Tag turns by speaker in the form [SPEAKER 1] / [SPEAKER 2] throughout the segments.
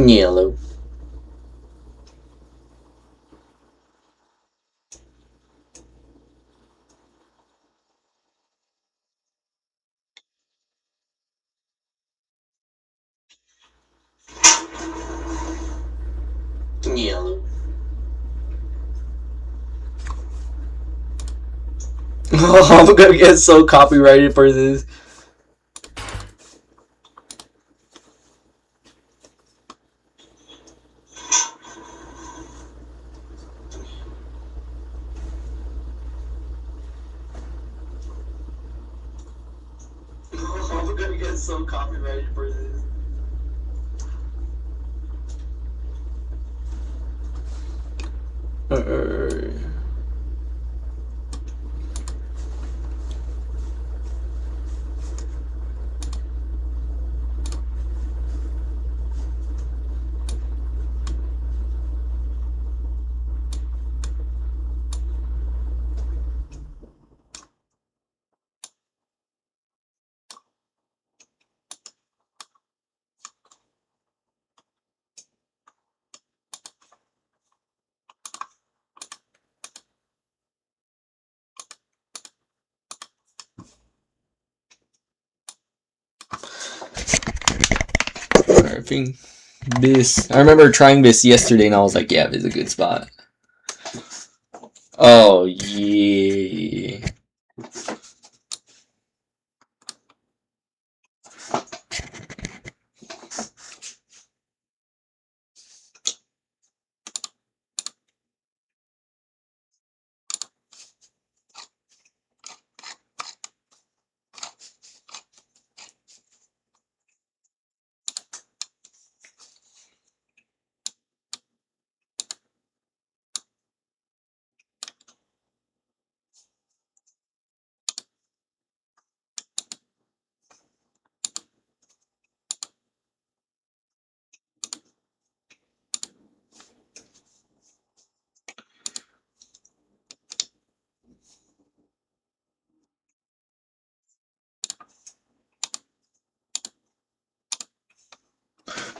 [SPEAKER 1] Yellow. Yellow. Oh, I'm gonna get so copyrighted for this. I'm gonna get so copyrighted for this. I think this. I remember trying this yesterday, and I was like, "Yeah, this is a good spot." Oh yeah.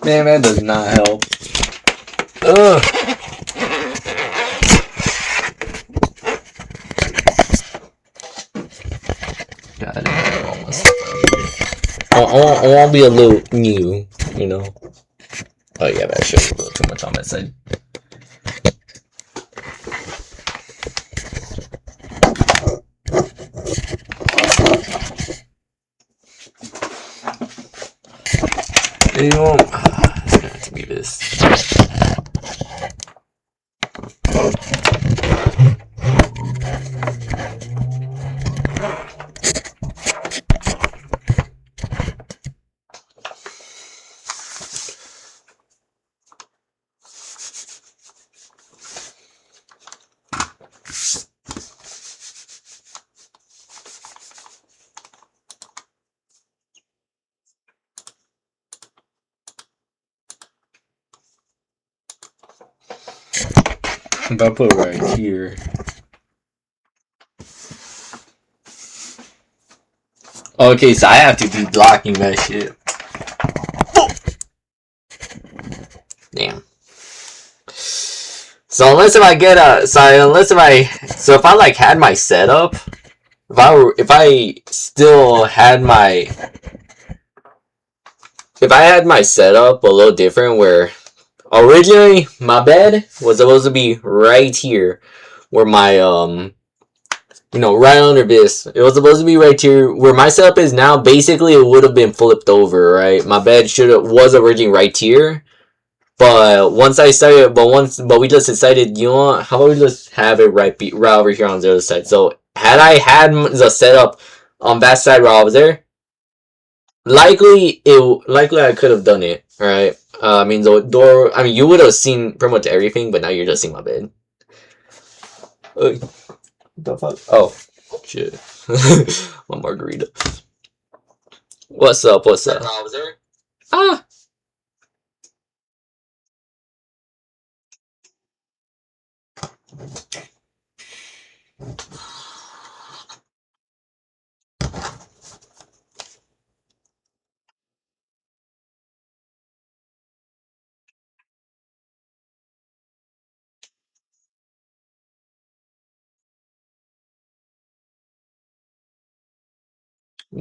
[SPEAKER 1] Man, that does not help. Ugh. God, I didn't have all my stuff out here. I want to be a little new, you know. Oh yeah, but I showed you a little too much on that side. You know, it's gonna have to be this. If I put it right here. Okay, so I have to be blocking that shit. Damn. So unless if I get a, so if I like had my setup, if I still had my, if I had my setup a little different where originally my bed was supposed to be right here where my, you know, right under this. It was supposed to be right here where my setup is now. Basically, it would have been flipped over, right? My bed was originally right here. But once I started, but we just decided, you know what? How about we just have it right over here on the other side? So had I had the setup on that side right over there, likely I could have done it, right? I mean the door. I mean you would have seen pretty much everything, but now you're just seeing my bed. What the fuck? Oh shit! My margarita. What's up? What's up? Ah.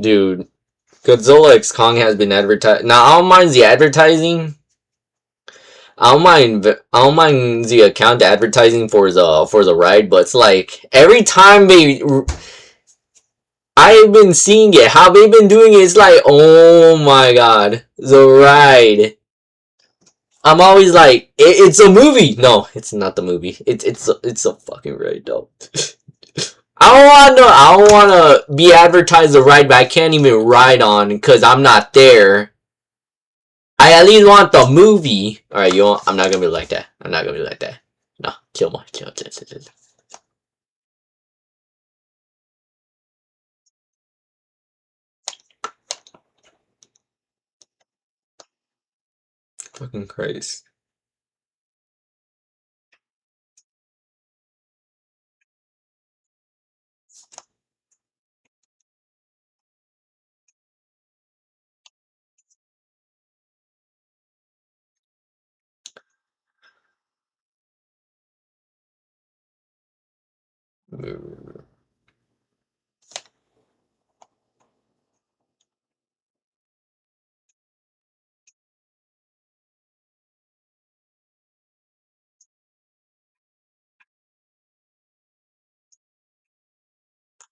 [SPEAKER 1] Dude, Godzilla X Kong has been advertised. Now, I don't mind the advertising. I don't mind the account advertising for the ride, but it's like every time I've been seeing it, how they've been doing it, it's like, oh my god, the ride. I'm always like, it's a movie. No, it's not the movie. It's a fucking ride, though. I don't wanna be advertised a ride, but I can't even ride on because I'm not there. I at least want the movie. All right, you know, I'm not gonna be like that. I'm not gonna be like that. No, kill more, kill. Fucking Christ.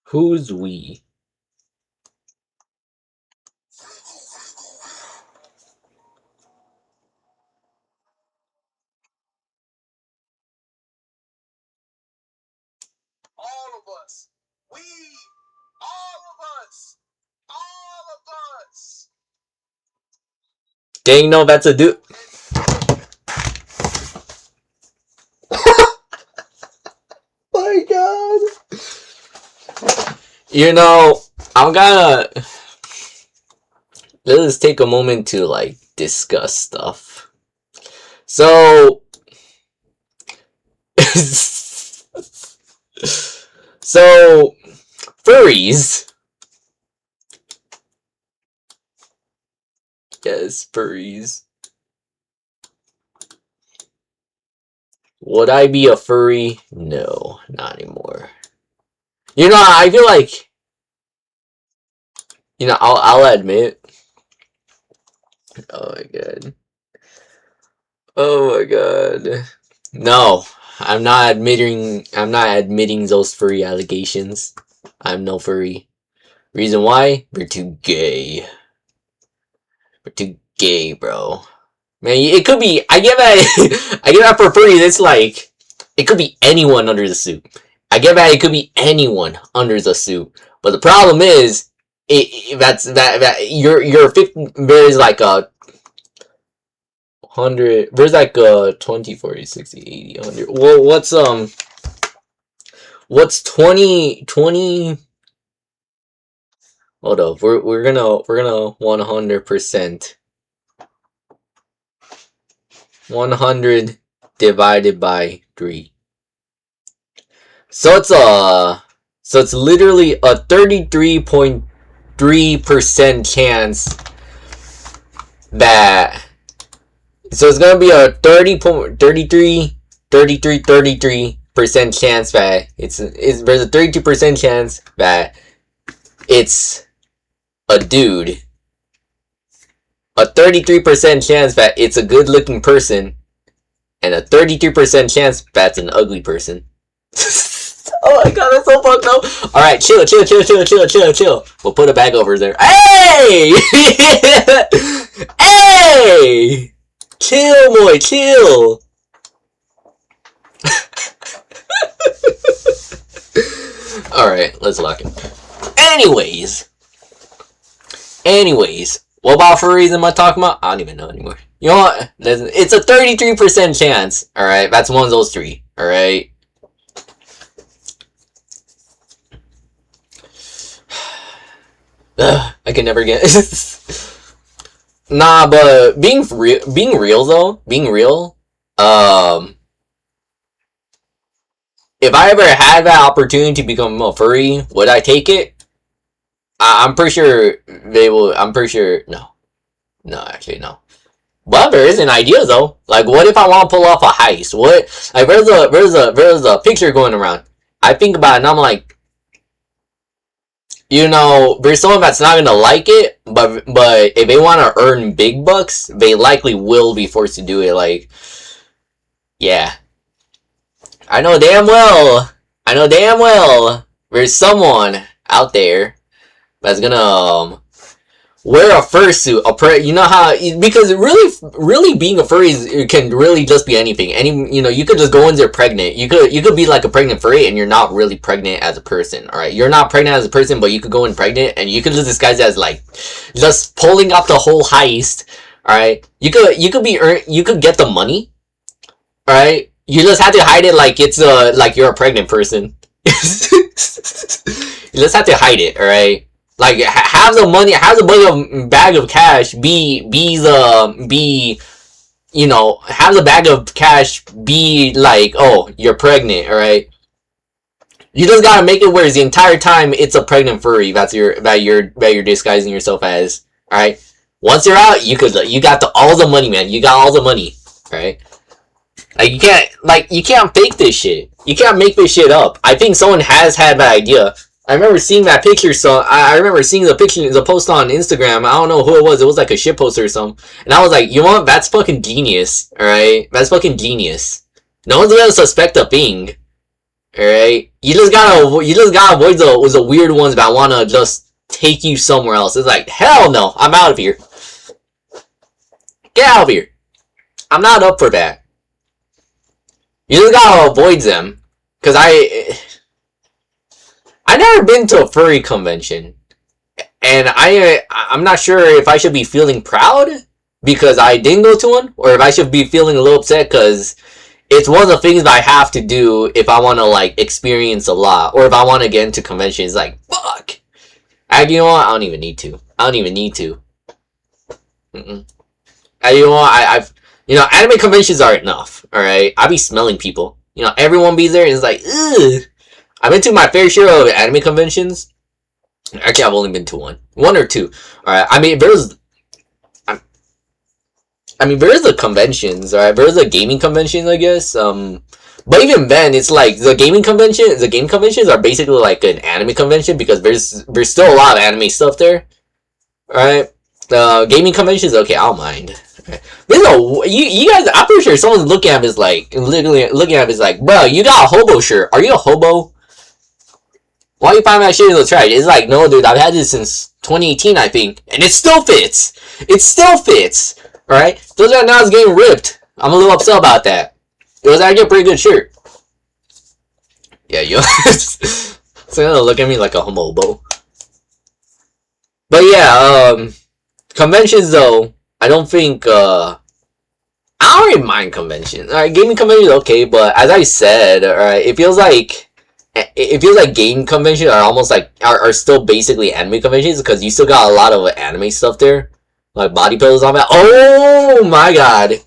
[SPEAKER 1] Who's we?
[SPEAKER 2] All of us. We, all of us. All of us.
[SPEAKER 1] Dang, no, that's a dude. My god. You know, I'm gonna let's take a moment to like discuss stuff. So so furries. Yes, furries. Would I be a furry? No, not anymore. You know, I feel like, you know, I'll admit. Oh my god. Oh my god. No, I'm not admitting those furry allegations. I'm no furry. Reason why? We're too gay. We're too gay, bro. Man, it could be. I get that. I get that for furries. It's like it could be anyone under the suit. I get that it could be anyone under the suit. But the problem is, that your 50. There's like a 100. There's like a 20, 40, 60, 80, 100. Well, what's 20? Hold up. We're gonna 100%. 100 divided by 3. So it's literally a 33.3% chance that, so it's gonna be a 33% chance that there's a 32% chance that it's a dude, a 33% chance that it's a good looking person, and a 32% chance that's an ugly person. Oh my god, that's so fucked up. Alright, chill. We'll put a bag over there. Hey! Hey! Chill, boy, chill. Alright, let's lock it. Anyways, what about furries am I talking about? I don't even know anymore. You know what? It's a 33% chance. Alright, that's one of those three. Alright? I can never get... Nah, but being real though, if I ever had that opportunity to become a furry, would I take it? I'm pretty sure they will. I'm pretty sure no, actually no. But there is an idea though. Like, what if I want to pull off a heist? What? Like, there's a picture going around. I think about it and I'm like, you know, there's someone that's not gonna like it, but if they want to earn big bucks, they likely will be forced to do it. Like, yeah, I know damn well. I know damn well. There's someone out there that's gonna wear a fursuit. You know how, because really being a furry can really just be anything. You know, you could just go in there pregnant. You could be like a pregnant furry, and you're not really pregnant as a person. All right, you're not pregnant as a person, but you could go in pregnant, and you could just disguise it as like just pulling off the whole heist. All right, you could get the money. All right, you just have to hide it like it's like you're a pregnant person. You just have to hide it. All right. Like, have the money, have the bag of cash you know, have the bag of cash be like, oh, you're pregnant, alright? You just gotta make it where the entire time it's a pregnant furry that you're disguising yourself as, alright? Once you're out, you got all the money, man. You got all the money, alright? Like, you can't fake this shit. You can't make this shit up. I think someone has had that idea. I remember seeing that picture, so I remember seeing the post on Instagram. I don't know who it was. It was like a shit poster or something. And I was like, you know what? That's fucking genius, alright? That's fucking genius. No one's gonna suspect a thing, alright? You just gotta avoid the weird ones that wanna just take you somewhere else. It's like, hell no, I'm out of here. Get out of here. I'm not up for that. You just gotta avoid them. Cause I never been to a furry convention, and I'm not sure if I should be feeling proud because I didn't go to one, or if I should be feeling a little upset because it's one of the things that I have to do if I want to like experience a lot, or if I want to get into conventions. Like, fuck, you know what? I don't even need to. You know what? You know, anime conventions are enough. All right, I be smelling people. You know, everyone be there and it's like, ugh. I've been to my fair share of anime conventions. Actually, I've only been to one or two. All right. I mean, there's the conventions. All right, there's the gaming conventions, I guess. But even then, it's like the game conventions are basically like an anime convention because there's still a lot of anime stuff there. All right. The gaming conventions, okay, I'll mind. Okay. You guys, I'm pretty sure someone's looking at it is like, bro, you got a hobo shirt. Are you a hobo? Why you find that shit in the trash? It's like, no, dude, I've had this since 2018, I think, and it still fits. It still fits. All right, those right now is getting ripped. I'm a little upset about that. It was actually a pretty good shirt. Yeah, you. So gonna look at me like a homobo. But yeah, conventions though, I don't think. I don't really mind conventions. Alright, gaming conventions okay, but as I said, alright, it feels like game conventions are almost like are still basically anime conventions because you still got a lot of anime stuff there, like body pillows on that. Oh my god!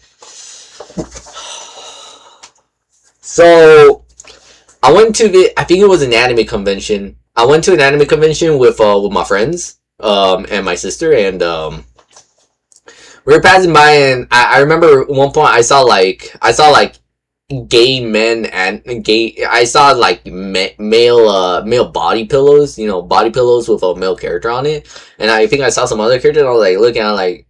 [SPEAKER 1] So I went to I think it was an anime convention. I went to an anime convention with my friends and my sister, and we were passing by, and I remember at one point I saw like gay men and gay. I saw like male body pillows, you know, body pillows with a male character on it, and I think I saw some other character, and I was like looking at it, like,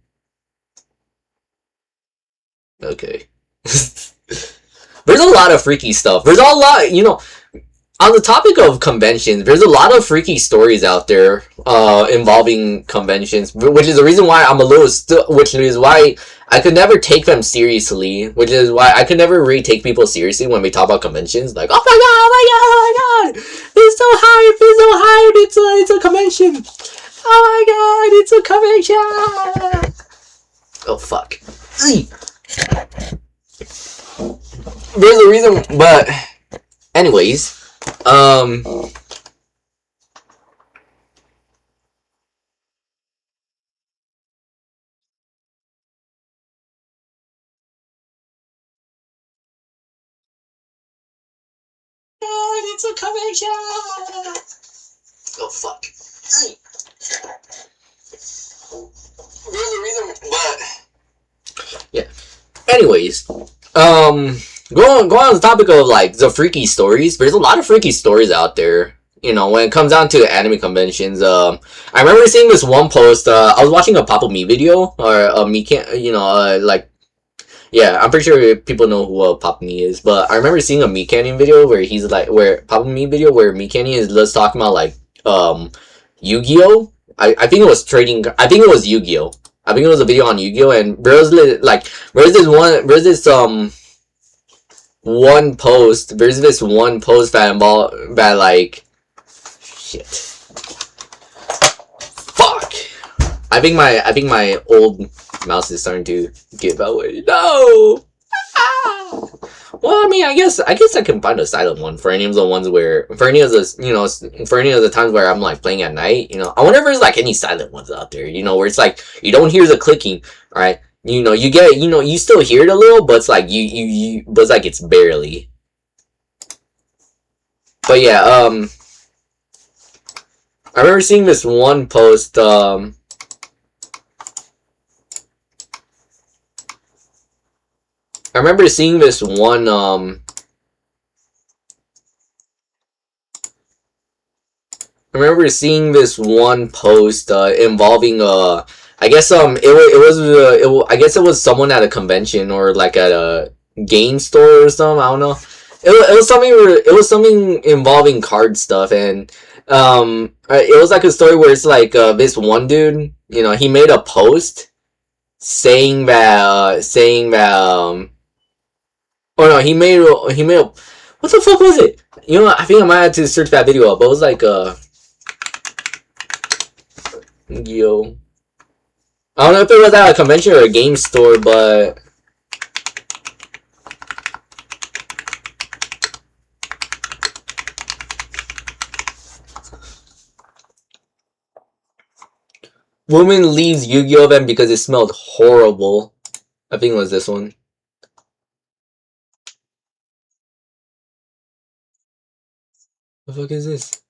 [SPEAKER 1] okay. There's a lot of freaky stuff. There's a lot, you know. On the topic of conventions, there's a lot of freaky stories out there involving conventions, which is the reason why I'm a little which is why I could never take them seriously, which is why I could never really take people seriously when we talk about conventions. Like, oh my god, it's so hype, it's a convention. Oh my god, it's a convention. Oh fuck. There's a reason, but anyways. It's a convention. Oh fuck. There's a reason, but yeah. Anyways, Go on the topic of like the freaky stories. There's a lot of freaky stories out there. when it comes down to anime conventions, I remember seeing this one post. I was watching a Papa Me video or a Me can like. Yeah, I'm pretty sure people know who Papa Me is, but I remember seeing a Me Canyon video where he's like, where Papa Me video where Me Canyon is just talking about like Yu-Gi-Oh. I think it was trading. I think it was Yu-Gi-Oh. I think it was a video on Yu-Gi-Oh, and there's this one post that like shit. Fuck. I think my old mouse is starting to give away. No. Ah! Well, I mean, I guess I can find a silent one for any of the ones where for any of the times where I'm like playing at night. I wonder if there's like any silent ones out there. Where it's like you don't hear the clicking. All right. You get you still hear it a little, but it's like but it's like it's barely. But yeah, I remember seeing this one post. I remember seeing this one post involving I guess I guess it was someone at a convention or like at a game store or something. I don't know. It was something involving card stuff, and it was like a story where it's like this one dude, he made a post saying that oh no, he made a what the fuck was it? I think I might have to search that video up, but it was like Yo. I don't know if it was at a convention or a game store, but woman leaves Yu-Gi-Oh event because it smelled horrible. I think it was this one. What the fuck is this?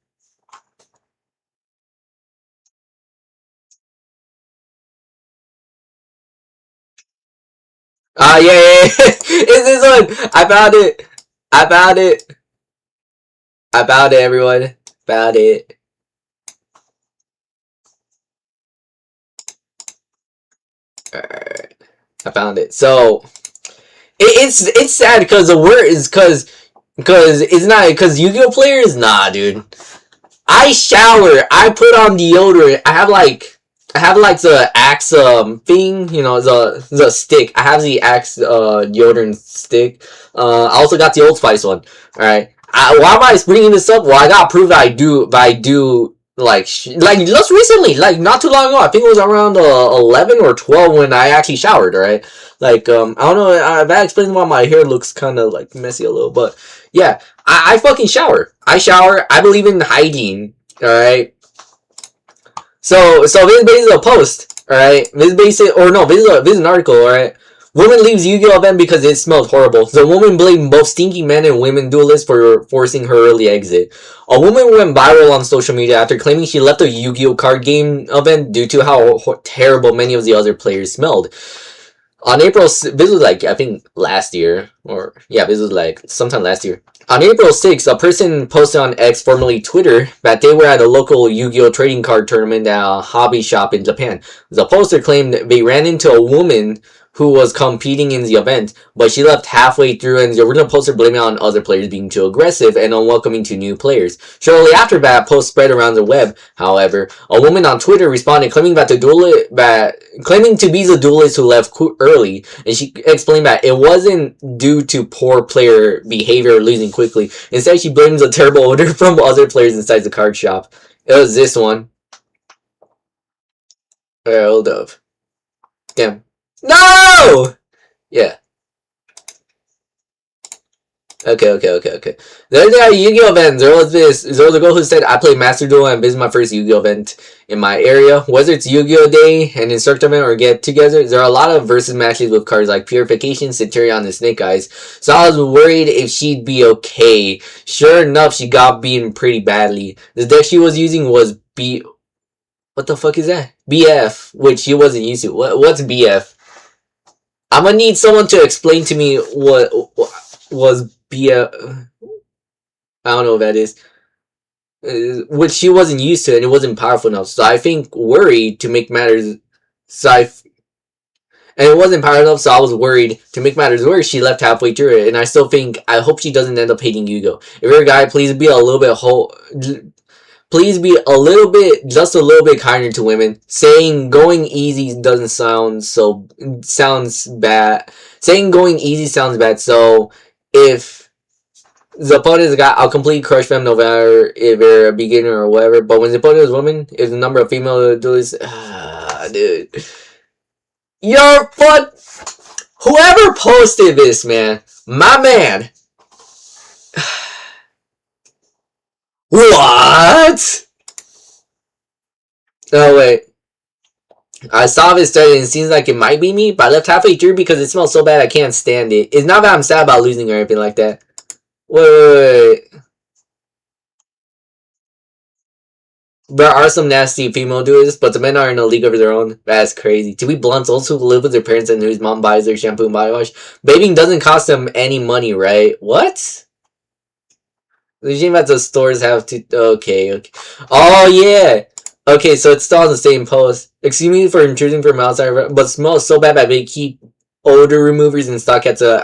[SPEAKER 1] Ah, yeah. It's this one. I found it. Everyone. Found it. Alright. I found it. So it's sad because the word is because it's not because Yu-Gi-Oh players, nah, dude. I shower. I put on deodorant. I have like the Axe thing, the stick. I have the Axe deodorant stick. I also got the Old Spice one. All right. Why am I bringing this up? Well, I got proof that I do like just recently, like not too long ago. I think it was around 11 or 12 when I actually showered. All right. Like I don't know. That explains why my hair looks kind of like messy a little, but yeah, I fucking shower. I shower. I believe in hygiene. All right. So this is basically a post, alright? This is an article, alright? Woman leaves Yu-Gi-Oh event because it smelled horrible. The woman blamed both stinky men and women duelists for forcing her early exit. A woman went viral on social media after claiming she left a Yu-Gi-Oh card game event due to how terrible many of the other players smelled. On April, this was like, I think last year, or yeah, this was like sometime last year. On April 6th, a person posted on X, formerly Twitter, that they were at a local Yu-Gi-Oh trading card tournament at a hobby shop in Japan. The poster claimed they ran into a woman who was competing in the event, but she left halfway through, and the original poster blamed it on other players being too aggressive and unwelcoming to new players. Shortly after that post spread around the web, however, a woman on Twitter responded claiming to be the duelist who left early, and she explained that it wasn't due to poor player behavior or losing quickly. Instead, she blames a terrible odor from other players inside the card shop. It was this one. Hold up. Damn. No! Yeah. Okay. The other day at Yu-Gi-Oh event, there was a girl who said, I played Master Duel and this is my first Yu-Gi-Oh event in my area. Whether it's Yu-Gi-Oh day, an instructor event, or get together, there are a lot of versus matches with cards like Purification, Centurion, and Snake Eyes. So I was worried if she'd be okay. Sure enough, she got beaten pretty badly. The deck she was using was what the fuck is that? BF, which she wasn't used to. What's BF? I'm gonna need someone to explain to me what was BF. I don't know what that is. which she wasn't used to, and it wasn't powerful enough. So I think worried to make matters. So and it wasn't powerful enough, so I was worried to make matters worse. She left halfway through it, and I still think I hope she doesn't end up hating Yugo. If you're a guy, please be a little bit please be a little bit, just a little bit kinder to women. Saying going easy doesn't sounds bad. Saying going easy sounds bad. So if the opponent got a complete crush them no matter if they're a beginner or whatever. But when the opponent is woman, if the number of female duelists, dude, your foot. Whoever posted this, man, my man. What? Oh wait. I saw this started and it seems like it might be me, but I left halfway through because it smells so bad I can't stand it. It's not that I'm sad about losing or anything like that. Wait. There are some nasty female dudes, but the men are in a league of their own. That's crazy. To be blunt, those who live with their parents and whose mom buys their shampoo and body wash, bathing doesn't cost them any money, right? What? The shame that the stores have to. Okay. Oh yeah. Okay, so it's still on the same post. Excuse me for intruding from outside, but smells so bad that they keep odor removers in stock at the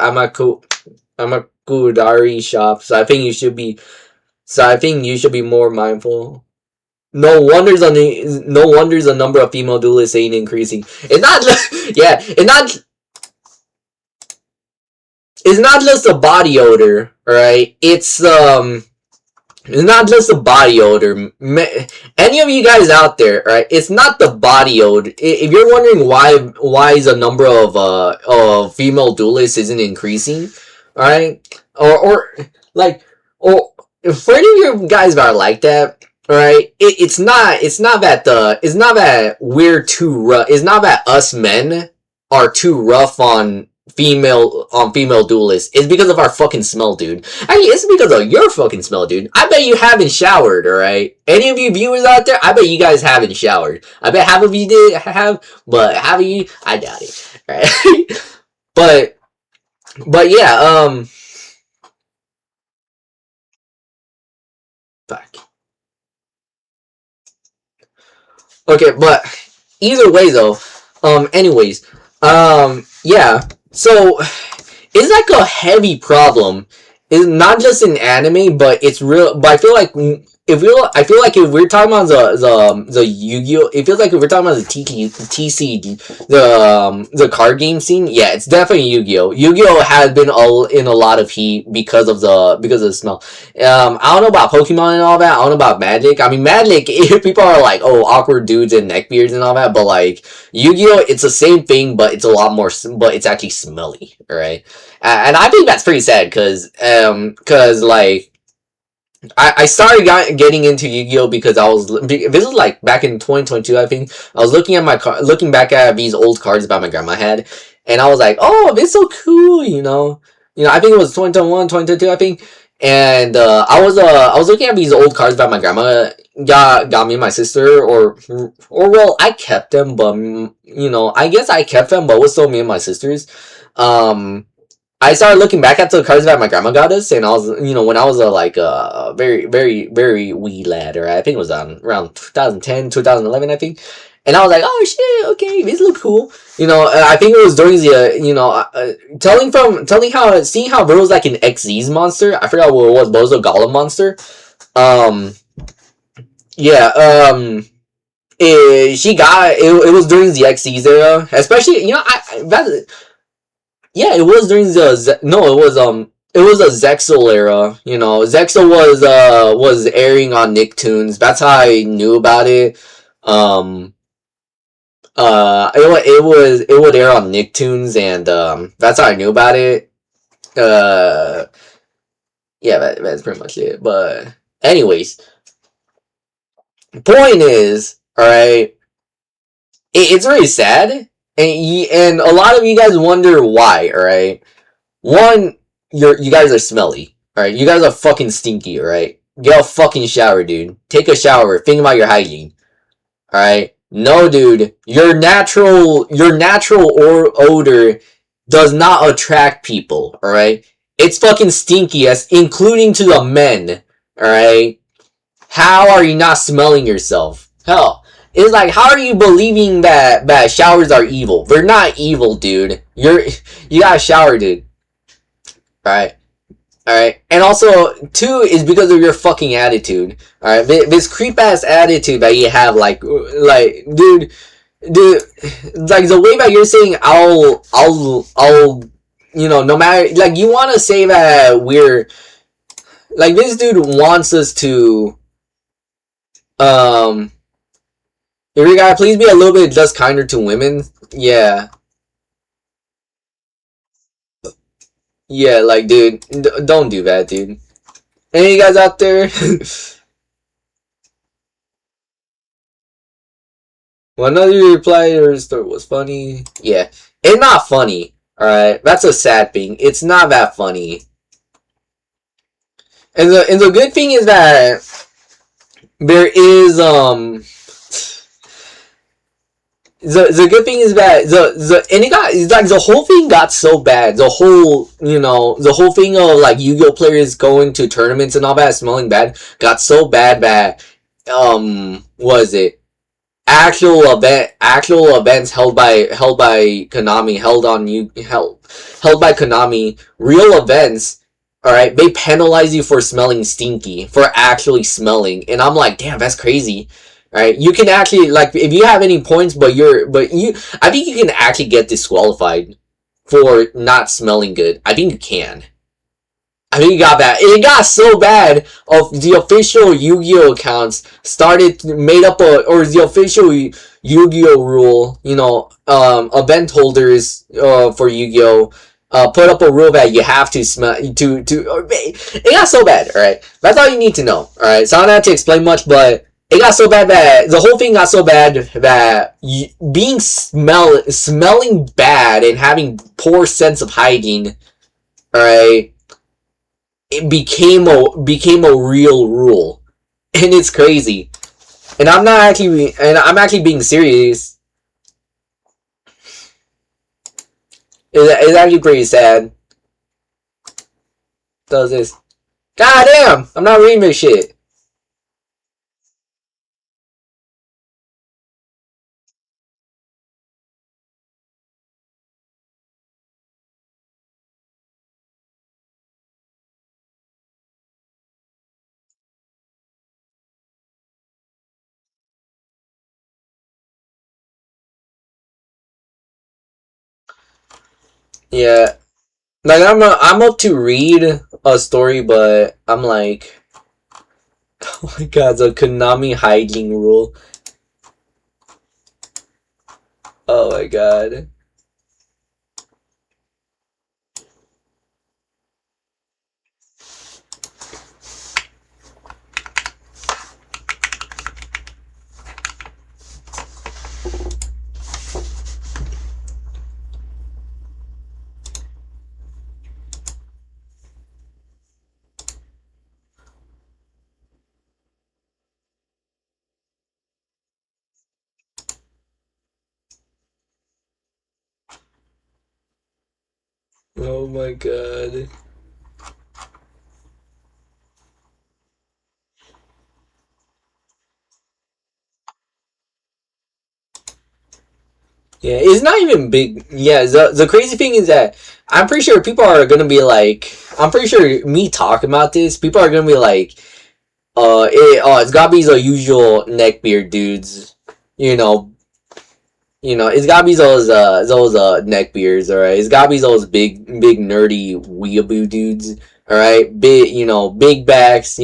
[SPEAKER 1] Amakudari shop. So I think you should be. More mindful. No wonders the number of female duelists ain't increasing. It's not just it's not just the body odor, right? It's not just the body odor. Any of you guys out there, right? It's not the body odor. If you're wondering why is the number of female duelists isn't increasing, right? Or for any of you guys that are like that, right? It's not that we're too rough. It's not that us men are too rough on female duelists. It's because of our fucking smell, dude. I mean, it's because of your fucking smell, dude. I bet you haven't showered, alright? Any of you viewers out there, I bet you guys haven't showered. I bet half of you but half of you, I doubt it. Right? but yeah, fuck. Okay, but either way though, anyways, yeah, so it's like a heavy problem. It's not just in anime, but it's real. But I feel like if we're talking about the Yu-Gi-Oh, it feels like if we're talking about the TC, the card game scene, yeah, it's definitely Yu-Gi-Oh. Yu-Gi-Oh has been in a lot of heat because of the smell. I don't know about Pokemon and all that. I don't know about Magic. I mean, Magic, people are like, oh, awkward dudes and neckbeards and all that, but like Yu-Gi-Oh, it's the same thing, but it's a lot more, but it's actually smelly, right? And I think that's pretty sad because like I started getting into Yu-Gi-Oh because this was like back in 2022, I think. I was looking back at these old cards that my grandma had, and I was like, oh, this is so cool, you know, I think it was 2021, 2022, I think. And I was looking at these old cards that my grandma got me and my sister, or well, I kept them, but I guess I kept them, but it was still me and my sisters. I started looking back at the cards that my grandma got us, and I was, when I was a very, very, very wee lad, or I think it was around 2010, 2011, I think. And I was like, oh shit, okay, these look cool. I think it was during the, seeing how there was like an XZ's monster. I forgot what it was, but it was a Golem monster. It was during the XZ's era, especially, yeah, it was during it was a Zexal era. Zexal was airing on Nicktoons. That's how I knew about it. It would air on Nicktoons, and that's how I knew about it. Yeah, that's pretty much it. But anyways, point is, all right, it's really sad. And a lot of you guys wonder why, alright? One, you guys are smelly, alright? You guys are fucking stinky, alright? Get a fucking shower, dude. Take a shower. Think about your hygiene. Alright? No, dude. Your natural odor does not attract people, alright? It's fucking stinky, including to the men, alright? How are you not smelling yourself? Hell, it's like, how are you believing that showers are evil? They're not evil, dude. You gotta shower, dude. Alright? Alright? And also, two is because of your fucking attitude. Alright? This creep ass attitude that you have, dude, like the way that you're saying, no matter, like, you want to say that we're, like, this dude wants us to, if you gotta please be a little bit just kinder to women. Yeah. Yeah, like, dude, don't do that, dude. Any of you guys out there? Well, another reply or story was funny. Yeah. It's not funny. Alright? That's a sad thing. It's not that funny. And the good thing is that there is the good thing is that and it got, like, the whole thing got so bad. The whole thing of, like, Yu-Gi-Oh players going to tournaments and all that smelling bad got so bad that was it actual events held by Konami, held by Konami, real events. All right, they penalize you for smelling stinky, for actually smelling, and I'm like, damn, that's crazy. All right, you can actually, like, if you have any points, I think you can actually get disqualified for not smelling good. I think you can. I think it got bad. It got so bad of the official Yu-Gi-Oh accounts made up or the official Yu-Gi-Oh rule, event holders for Yu-Gi-Oh put up a rule that you have to smell it got so bad, alright? That's all you need to know, alright? So I don't have to explain much, but it got so bad that the whole thing got so bad that smelling bad and having poor sense of hygiene, alright, it became a real rule, and it's crazy. And I'm actually being serious. It's actually pretty sad. Does this? God damn! I'm not reading this shit. Yeah, like, I'm up to read a story, but I'm like, oh my god, the Konami hygiene rule. Oh my god. Oh my god. Yeah, it's not even big. Yeah, the crazy thing is that I'm pretty sure people are gonna be like, I'm pretty sure me talking about this, people are gonna be like, it's gotta be the usual neckbeard dudes, you know, it's gotta be those neckbeards, alright. It's gotta be those big nerdy weeaboo dudes, alright. Big backs,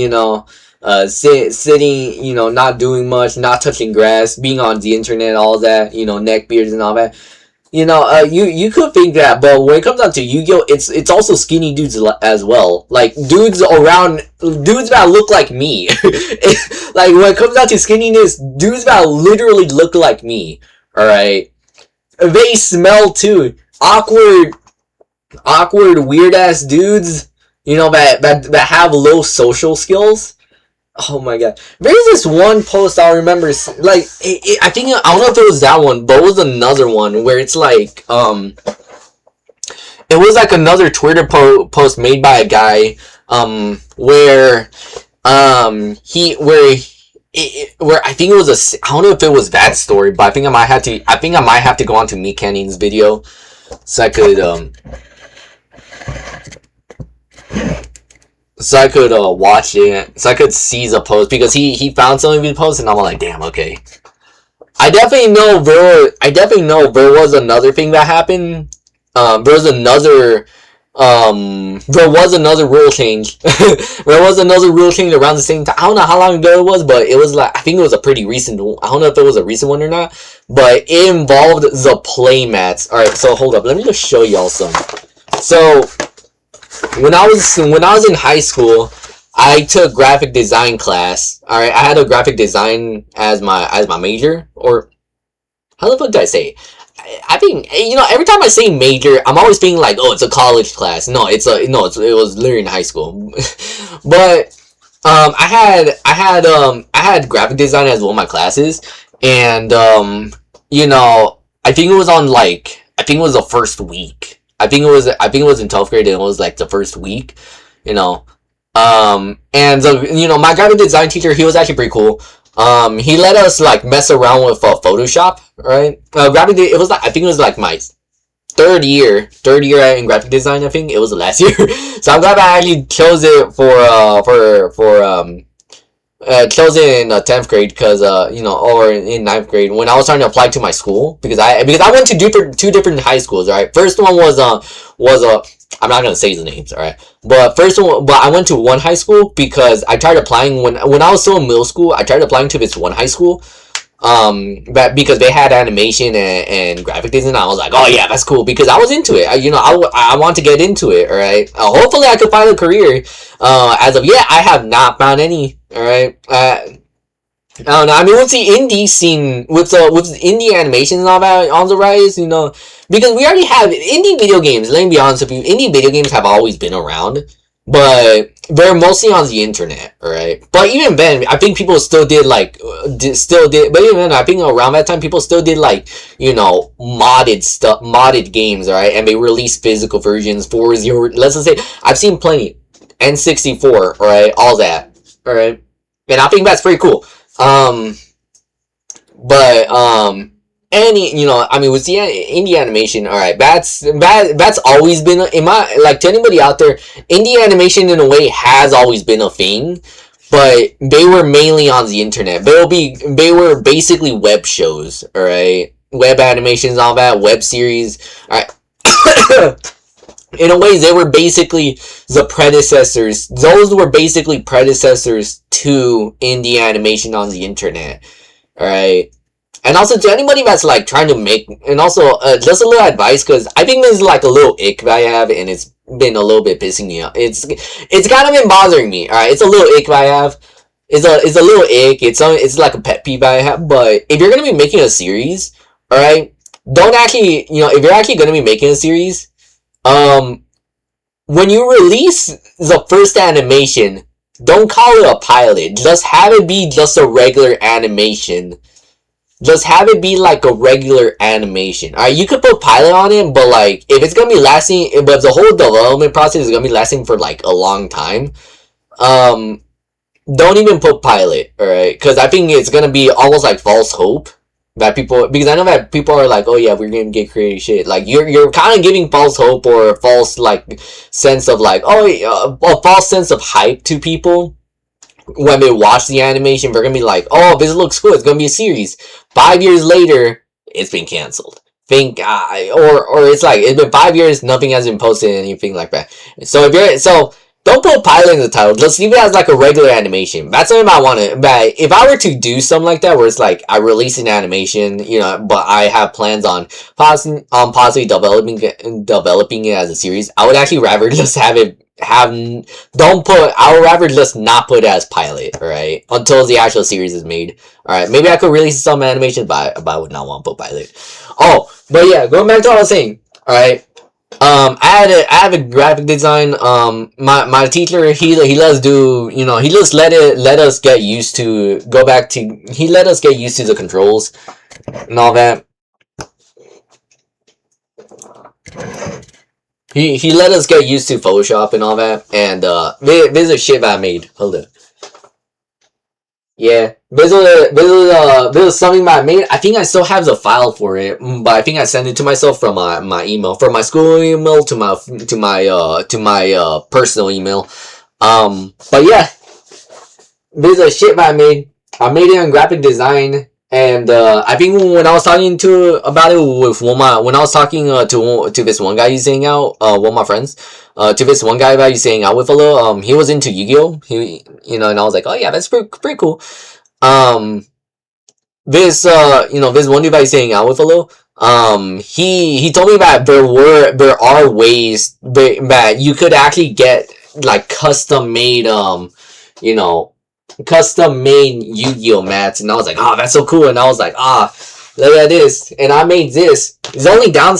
[SPEAKER 1] sitting, not doing much, not touching grass, being on the internet, all that, neckbeards and all that. You could think that, but when it comes down to Yu-Gi-Oh, it's also skinny dudes as well. Like, dudes that look like me. Like, when it comes down to skinniness, dudes that literally look like me. Alright? They smell too. Awkward, weird ass dudes, that have low social skills. Oh my god. There's this one post I remember, like, I think, I don't know if it was that one, but it was another one where it's like, it was like another Twitter post made by a guy, where, he where I think it was I don't know if it was that story, but I think I might have to go on to Meat Cannon's video so I could watch it, so I could see the post, because he found some of the posts and I'm like, damn, okay. I definitely know there was another thing that happened. There was another rule change. There was another rule change around the same time. I don't know how long ago it was, but it was like, I think it was a pretty recent one. I don't know if it was a recent one or not, but it involved the playmats. All right, so hold up, let me just show y'all some. So when I was in high school, I took graphic design class. All right, I had a graphic design as my major, or how the fuck did I say it? I think, you know, every time I say major, I'm always thinking like, oh, it's a college class. No, it was literally in high school. But I had graphic design as one of my classes, and you know, I think it was the first week. I think it was in 12th grade, and it was like the first week, you know. And so, you know, my graphic design teacher, he was actually pretty cool. He let us like mess around with Photoshop, right? It was like, I think it was like my third year in graphic design. I think it was the last year. So I'm glad I actually chose it chose it in 10th grade, because you know, or in 9th grade, when I was trying to apply to my school, because I went to two different high schools, right? First one was I'm not gonna say the names, all right? But I went to one high school because I tried applying when I was still in middle school. I tried applying to this one high school, but because they had animation and graphic design, I was like, oh yeah, that's cool, because I was into it. I want to get into it, all right? Hopefully I could find a career. As of yet, I have not found any, all right? I don't know. I mean, with the indie scene, with indie animation and all that on the rise, you know, because we already have indie video games. Let me be honest with you, indie video games have always been around, but they're mostly on the internet, right? But even then, I think people still did like, but even then, I think around that time, people still did like, you know, modded games, right? And they released physical versions for let's just say, I've seen plenty, N64, right? All that, all right? And I think that's pretty cool. Any, you know, I mean, with the indie animation, all right, that's always been in my, like, to anybody out there, indie animation in a way has always been a thing, but they were mainly on the internet. They were basically web shows, all right, web animations, all that, web series, all right. In a way, they were basically the predecessors. Those were basically predecessors to indie animation on the internet. Alright? And also, to anybody that's like trying to make, and also just a little advice, because I think this is like a little ick that I have, and it's been a little bit pissing me off. It's kind of been bothering me. Alright, it's a little ick that I have. It's a little ick. It's like a pet peeve that I have. But if you're gonna be making a series, alright, don't actually, you know, if you're actually gonna be making a series, when you release the first animation, don't call it a pilot. Just have it be just a regular animation. Just have it be like a regular animation. Alright, you could put pilot on it, but like, if it's gonna be lasting, but the whole development process is gonna be lasting for like a long time, don't even put pilot, alright? Because I think it's gonna be almost like false hope. That people, because I know that people are like, oh yeah, we're gonna get creative shit. Like, you're kind of giving false hope, or a false like sense of like, oh, a false sense of hype to people when they watch the animation. They're gonna be like, oh, this looks cool, it's gonna be a series. 5 years later, it's been canceled. Or it's like, it's been 5 years, nothing has been posted, anything like that. So don't put pilot in the title. Just leave it as like a regular animation. That's something I want to. But if I were to do something like that, where it's like I release an animation, you know, but I have plans on possibly developing it as a series, I would actually rather just have it. I would rather just not put it as pilot, alright? Until the actual series is made. Alright, maybe I could release some animation, but I would not want to put pilot. Oh, but yeah, going back to what I was saying. Alright. I have a graphic design. My teacher, he let us do, you know, he just let us get used to he let us get used to the controls and all that. He let us get used to Photoshop and all that, and this is shit that I made. Hold up. Yeah, this was something I made. I think I still have the file for it, but I think I sent it to myself from my email, from my school email to my personal email. But yeah, this is a shit that I made. I made it on graphic design, and I think when I was talking to about it with one of my when I was talking to this one guy using out one of my friends to this one guy that he's saying out with a little he was into Yu-Gi-Oh, he and I was like, oh yeah, that's pretty cool. um this this one dude that he's saying out with a little he told me that there are ways that you could actually get like custom made you know custom made Yu-Gi-Oh mats, and I was like, oh, that's so cool. And I was like, look at this, and I made this. It's only down,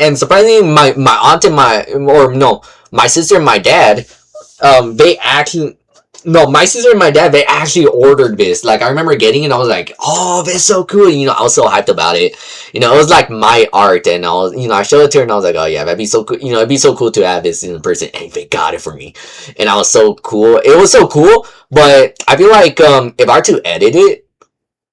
[SPEAKER 1] and surprisingly, my aunt and my sister and my dad, they actually. No, my sister and my dad, they actually ordered this. Like, I remember getting it, and I was like, oh, this is so cool. I was so hyped about it. It was like my art, and I was, I showed it to her, and I was like, oh, yeah, that'd be so cool. It'd be so cool to have this in person, and they got it for me. And I was so cool. It was so cool, but I feel like, if I were to edit it,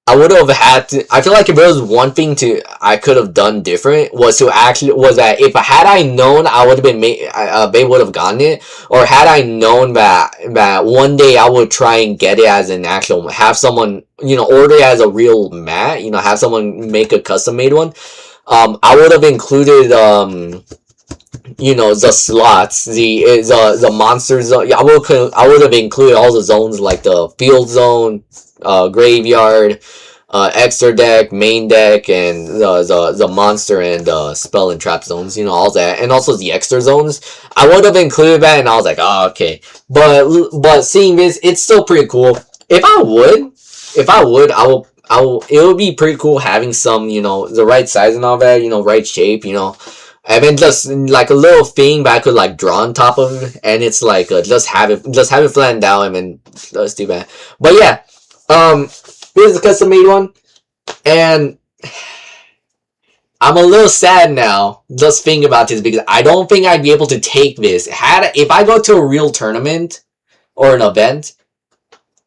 [SPEAKER 1] I would have had to. I feel like if there was one thing I could have done different was that if I known I would have been they would have gotten it, or had I known that one day I would try and get it as an actual, have someone order it as a real mat, have someone make a custom made one. I would have included the slots, the monster zone. Yeah, I would have included all the zones like the field zone, graveyard, extra deck, main deck, and the monster and spell and trap zones. All that, and also the extra zones. I would have included that, and I was like, oh, okay. But seeing this, it's still pretty cool. If I would, I will. It would be pretty cool having some, the right size and all that, right shape, and then just like a little thing that I could like draw on top of it, and it's like just have it flattened out, and then let's do that. But yeah, this is a custom made one, and I'm a little sad now just thinking about this because I don't think I'd be able to take this. If I go to a real tournament or an event,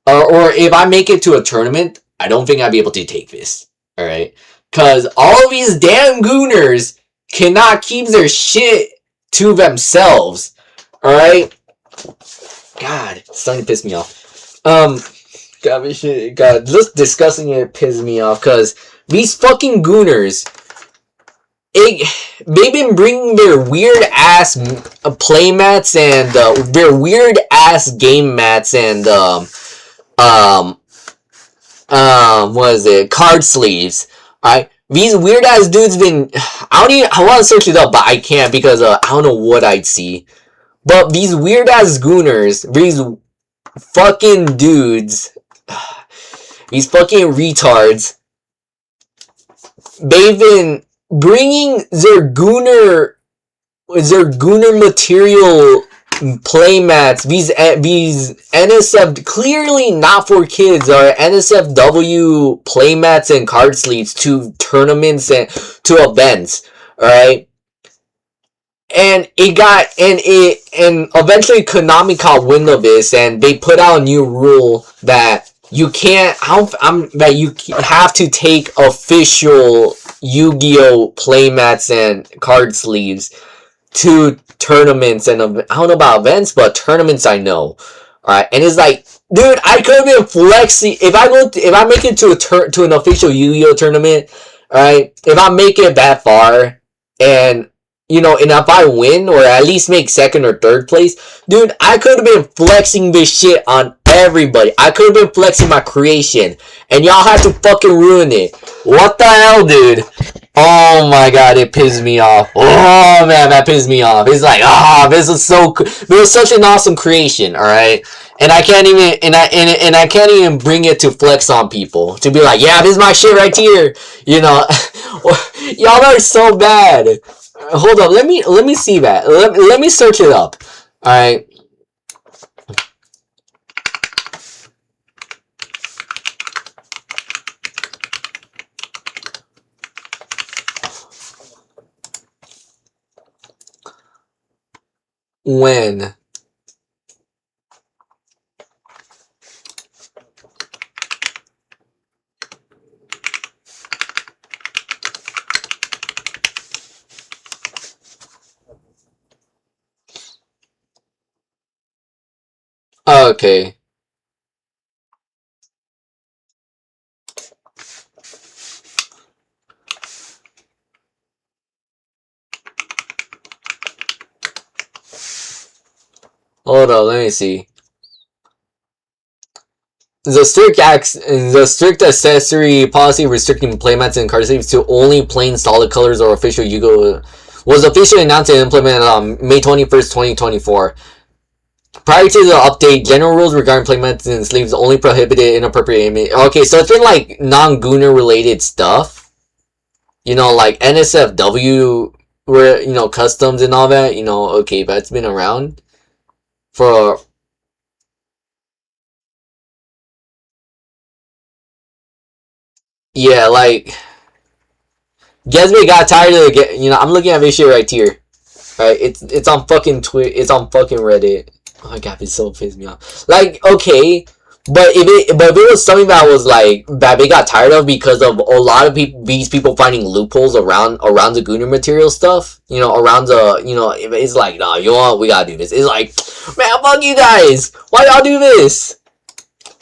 [SPEAKER 1] or if I make it to a tournament, I don't think I'd be able to take this. All right, because all of these damn gooners cannot keep their shit to themselves. All right, God, it's starting to piss me off. God, just discussing it pisses me off because these fucking gooners, they've been bringing their weird ass playmats and their weird ass game mats and um what is it, card sleeves. Alright, these weird ass dudes been. I want to search it up, but I can't because I don't know what I'd see. But these weird ass gooners, these fucking dudes, these fucking retards, they've been bringing their gooner material playmats, these NSF, clearly not for kids, are NSFW playmats and card sleeves to tournaments and to events. All right, and eventually Konami caught wind of this, and they put out a new rule that you can't. That you have to take official Yu-Gi-Oh playmats and card sleeves to tournaments, and I don't know about events, but tournaments I know. Alright, and it's like, dude, I could have been flexing if I make it to an official Yu-Gi-Oh tournament. Alright, if I make it that far, and and if I win or at least make second or third place, dude, I could have been flexing this shit on everybody. I could have been flexing my creation, and y'all had to fucking ruin it. What the hell, dude? Oh my god, it pissed me off. Oh man, that pissed me off. It's like, this is so cool. It was such an awesome creation, all right. And I can't even and I can't even bring it to flex on people to be like, yeah, this is my shit right here. Y'all are so bad. Hold up, let me see that. Let me search it up. All right. When Okay. Hold on, let me see. The strict accessory policy restricting playmats and card sleeves to only plain solid colors or official Yu-Gi-Oh! Was officially announced and implemented on May 21st, 2024. Prior to the update, general rules regarding playmats and sleeves only prohibited inappropriate image. Okay, so it's been like non-Gunnar related stuff. You know, like NSFW, where, you know, customs and all that. You know, okay, but it's been around for. Yeah, like Gesme got tired of the. You know, I'm looking at this shit right here. Right, it's on fucking It's on fucking Reddit. Oh my god, it so pissed me off. Like, okay, but if it was something that was like that they got tired of because of a lot of people, these people finding loopholes around the Gunnar material stuff. You know, around the, you know, it's like, nah, you know what, we gotta do this. It's like, man, fuck you guys. Why y'all do this?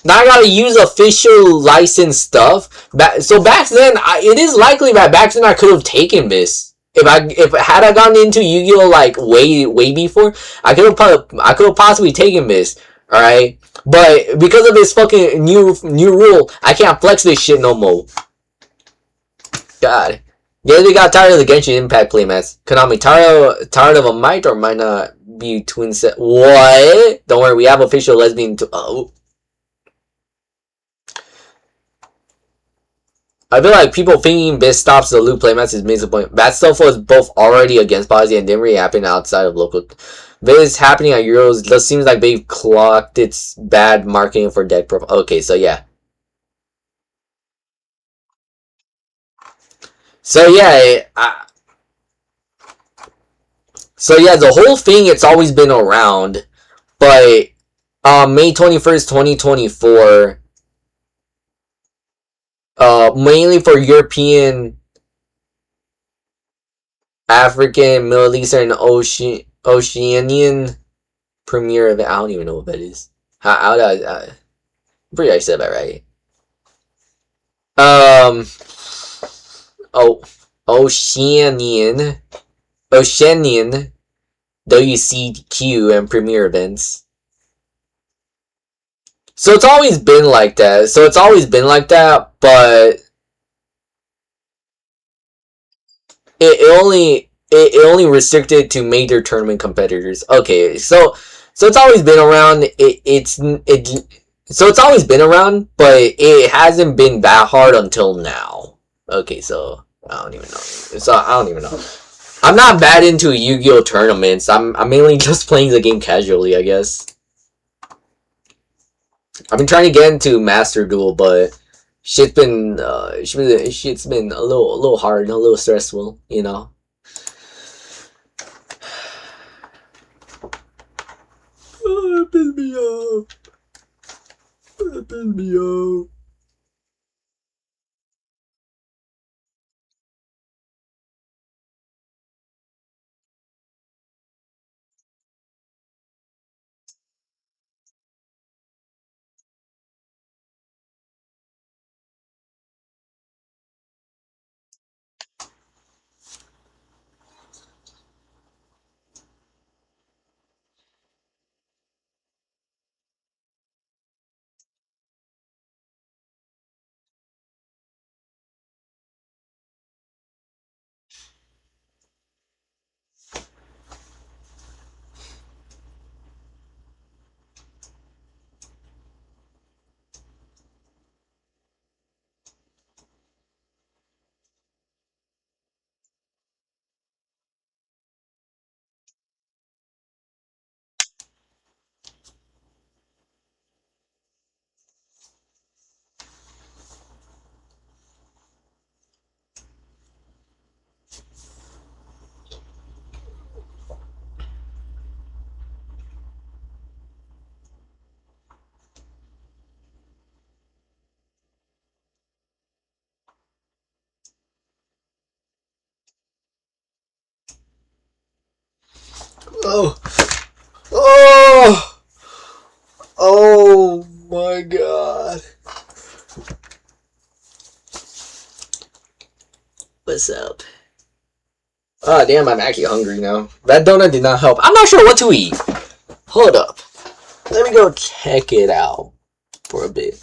[SPEAKER 1] Now I gotta use official licensed stuff. So back then, it is likely that back then I could have taken this. If had I gotten into Yu-Gi-Oh like way before, I could have possibly taken this. All right, but because of this fucking new rule, I can't flex this shit no more. God, yeah, we got tired of the Genshin Impact playmats. Konami, tired of a might or might not be twin set. What? Don't worry, we have official lesbian. Oh. I feel like people thinking this stops the loop playmats is missing the point. That stuff was both already against policy and didn't really happen outside of local. This happening at Euros just seems like they've clocked its bad marketing for deck profile. Okay, so yeah. So yeah, the whole thing, it's always been around, but May 21st, 2024, mainly for European, African, Middle Eastern, Oceanian premiere event. I don't even know what that is. I'm pretty sure I said that right. Oh, Oceanian, WCQ and premiere events. So it's always been like that. But it only restricted to major tournament competitors. Okay, so it's always been around. So it's always been around, but it hasn't been that hard until now. Okay, so I don't even know. So I don't even know. I'm not bad into Yu-Gi-Oh tournaments. I'm mainly just playing the game casually, I guess. I've been trying to get into Master Duel, but shit's been a little hard, a little stressful, you know. Oh, it pissed me off. It pissed me off. Oh. Oh. what's up. Oh damn, I'm actually hungry now. That donut did not help. I'm not sure what to eat. Hold up. Let me go check it out for a bit.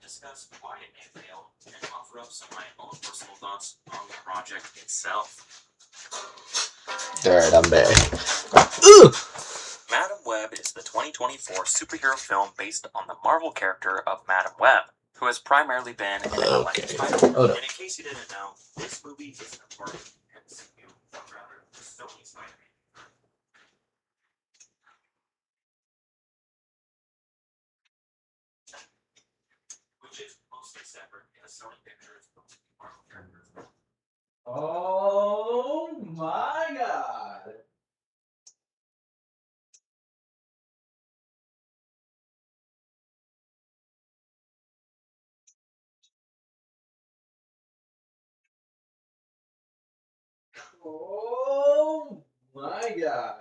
[SPEAKER 3] Discuss why it may fail and offer up some of my own personal thoughts on the project itself.
[SPEAKER 1] Alright, I'm back. Ooh!
[SPEAKER 3] Madam Web is the 2024 superhero film based on the Marvel character of Madam Web, who has primarily been in the
[SPEAKER 1] Okay.
[SPEAKER 3] Spider-Man.
[SPEAKER 1] Hold up.
[SPEAKER 3] And in case you didn't know, this movie isn't a part of the MCU, but rather the Sony Spider-Man. Which is mostly separate in the Sony Pictures Marvel characters.
[SPEAKER 1] Oh my god. Oh my god.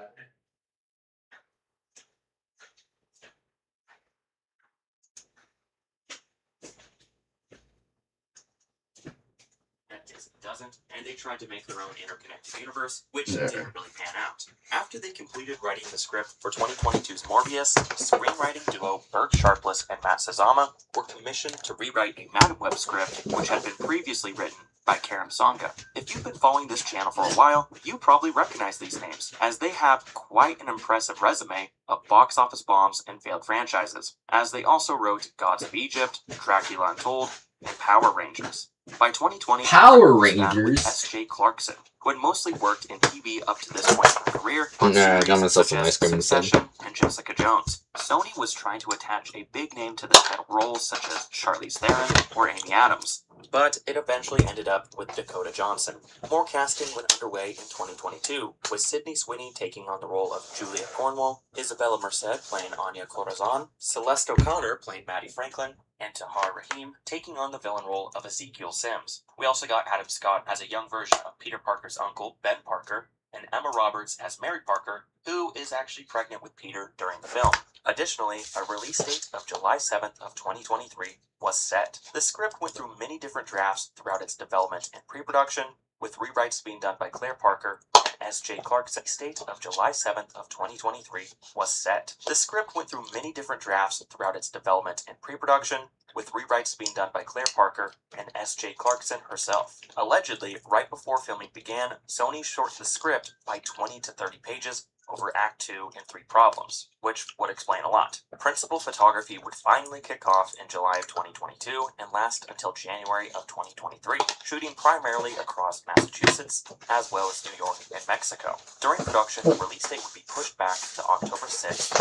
[SPEAKER 3] That Disney doesn't, and they tried to make their own interconnected universe, which didn't really pan out. After they completed writing the script for 2022's Morbius, screenwriting duo Burt Sharpless and Matt Sazama were commissioned to rewrite a Madam Web script, which had been previously written by Karam Sanga. If you've been following this channel for a while, you probably recognize these names, as they have quite an impressive resume of box office bombs and failed franchises, as they also wrote Gods of Egypt, Dracula Untold, and Power Rangers. By 2020,
[SPEAKER 1] Power
[SPEAKER 3] was back with
[SPEAKER 1] Rangers?
[SPEAKER 3] S.J. Clarkson, who had mostly worked in TV up to this point in her career on
[SPEAKER 1] Nah, I got
[SPEAKER 3] series
[SPEAKER 1] myself
[SPEAKER 3] such
[SPEAKER 1] some
[SPEAKER 3] as
[SPEAKER 1] ice cream instead.
[SPEAKER 3] Succession and Jessica Jones. Sony was trying to attach a big name to the title roles such as Charlize Theron or Amy Adams, but it eventually ended up with Dakota Johnson. More casting went underway in 2022, with Sydney Sweeney taking on the role of Julia Cornwall, Isabella Merced playing Anya Corazon, Celeste O'Connor playing Maddie Franklin, and Tahar Rahim taking on the villain role of Ezekiel Sims. We also got Adam Scott as a young version of Peter Parker's uncle, Ben Parker, and Emma Roberts as Mary Parker, who is actually pregnant with Peter during the film. Additionally, a release date of July 7th of 2023 was set. The script went through many different drafts throughout its development and pre-production, with rewrites being done by Claire Parker and S.J. Clarkson. The date of July 7th of 2023 was set. The script went through many different drafts throughout its development and pre-production, with rewrites being done by Claire Parker and S.J. Clarkson herself. Allegedly, right before filming began, Sony shortened the script by 20 to 30 pages over Act 2 and 3 problems, which would explain a lot. Principal photography would finally kick off in July of 2022 and last until January of 2023, shooting primarily across Massachusetts, as well as New York and Mexico. During production, the release date would be pushed back to October 6th,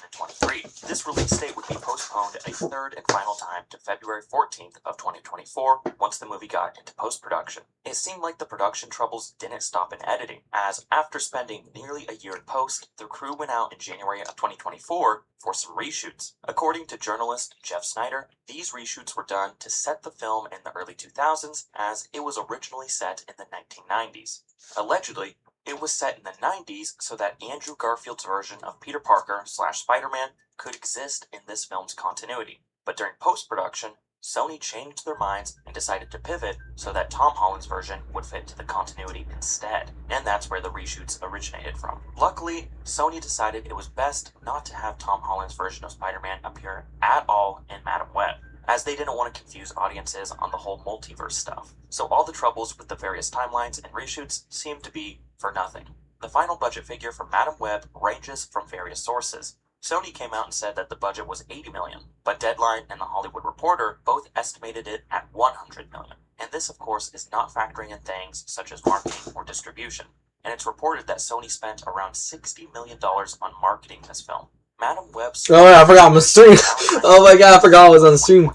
[SPEAKER 3] 2023. This release date would be postponed a third and final time to February 14th of 2024, once the movie got into post-production. It seemed like the production troubles didn't stop in editing, as after spending nearly a year in post, the crew went out in January of 2024 for some reshoots. According to journalist Jeff Snyder, these reshoots were done to set the film in the early 2000s, as it was originally set in the 1990s. Allegedly, it was set in the 90s so that Andrew Garfield's version of Peter Parker / Spider-Man could exist in this film's continuity. But during post-production, Sony changed their minds and decided to pivot so that Tom Holland's version would fit into the continuity instead, and that's where the reshoots originated from. Luckily, Sony decided it was best not to have Tom Holland's version of Spider-Man appear at all in Madam Web, as they didn't want to confuse audiences on the whole multiverse stuff. So all the troubles with the various timelines and reshoots seemed to be for nothing. The final budget figure for Madam Web ranges from various sources. Sony came out and said that the budget was $80 million, but Deadline and The Hollywood Reporter both estimated it at $100 million. And this, of course, is not factoring in things such as marketing or distribution. and it's reported that Sony spent around $60 million on marketing this film. Madam Web.
[SPEAKER 1] Oh, I forgot I'm on stream. Oh my god, I forgot I was on stream.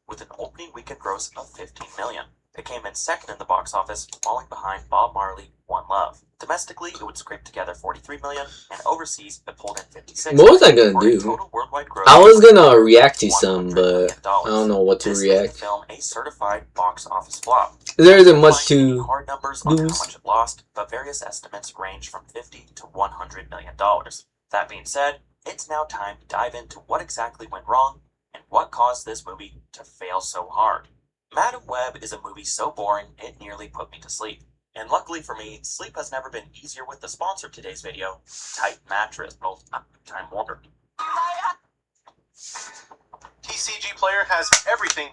[SPEAKER 3] With an opening weekend gross of $15 million. It came in second in the box office, falling behind Bob Marley, One Love. Domestically, it would scrape together $43 million, and overseas, it pulled in $56 million.
[SPEAKER 1] What was I gonna do?
[SPEAKER 3] Total worldwide gross
[SPEAKER 1] I was gonna react to some, but I don't know what to
[SPEAKER 3] this
[SPEAKER 1] react.
[SPEAKER 3] made the film a certified box office flop.
[SPEAKER 1] There isn't much to
[SPEAKER 3] hard numbers on how
[SPEAKER 1] lose.
[SPEAKER 3] much it lost, but various estimates range from $50 to $100 million. That being said, it's now time to dive into what exactly went wrong and what caused this movie to fail so hard. Madam Web is a movie so boring it nearly put me to sleep. And luckily for me, sleep has never been easier with the sponsor of today's video, Tight Mattress. Well, Time Warner.
[SPEAKER 2] TCG Player has everything.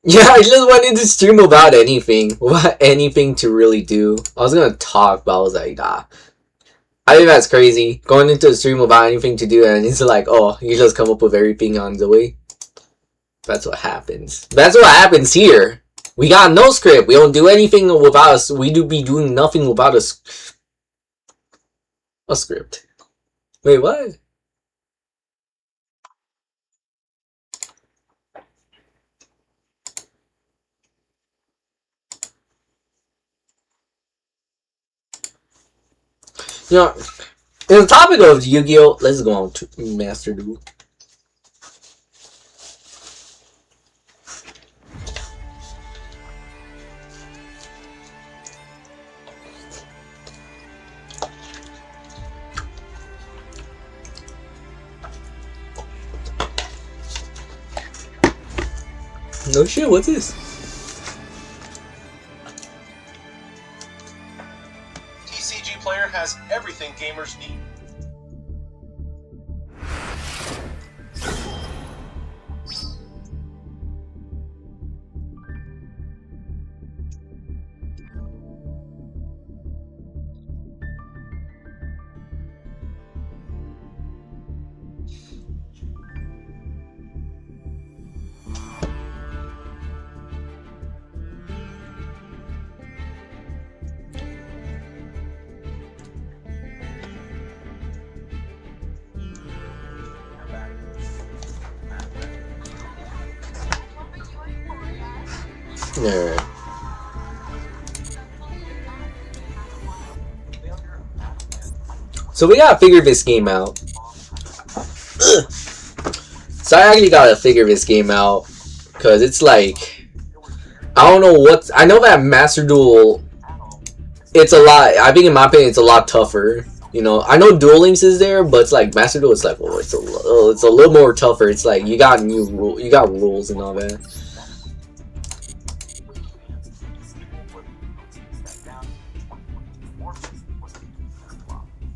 [SPEAKER 1] Yeah, I just wanted to stream about anything to really do. I was gonna talk, but I was like, nah. I think that's crazy. Going into a stream about anything to do, and it's like, oh, you just come up with everything on the way. That's what happens. That's what happens here. We got no script. We don't do anything without us. We do be doing nothing without a script. Wait, what? You know, in the topic of Yu-Gi-Oh, let's go on to Master Duel. No shit, what's this?
[SPEAKER 2] TCG Player has everything gamers need.
[SPEAKER 1] Alright. So we gotta figure this game out. Ugh. So I actually gotta figure this game out, cause it's like, I don't know what. I know that Master Duel, it's a lot. I think in my opinion, it's a lot tougher. You know, I know Duel Links is there, but it's like Master Duel. It's like, oh, it's a little more tougher. It's like you got you got rules and all that.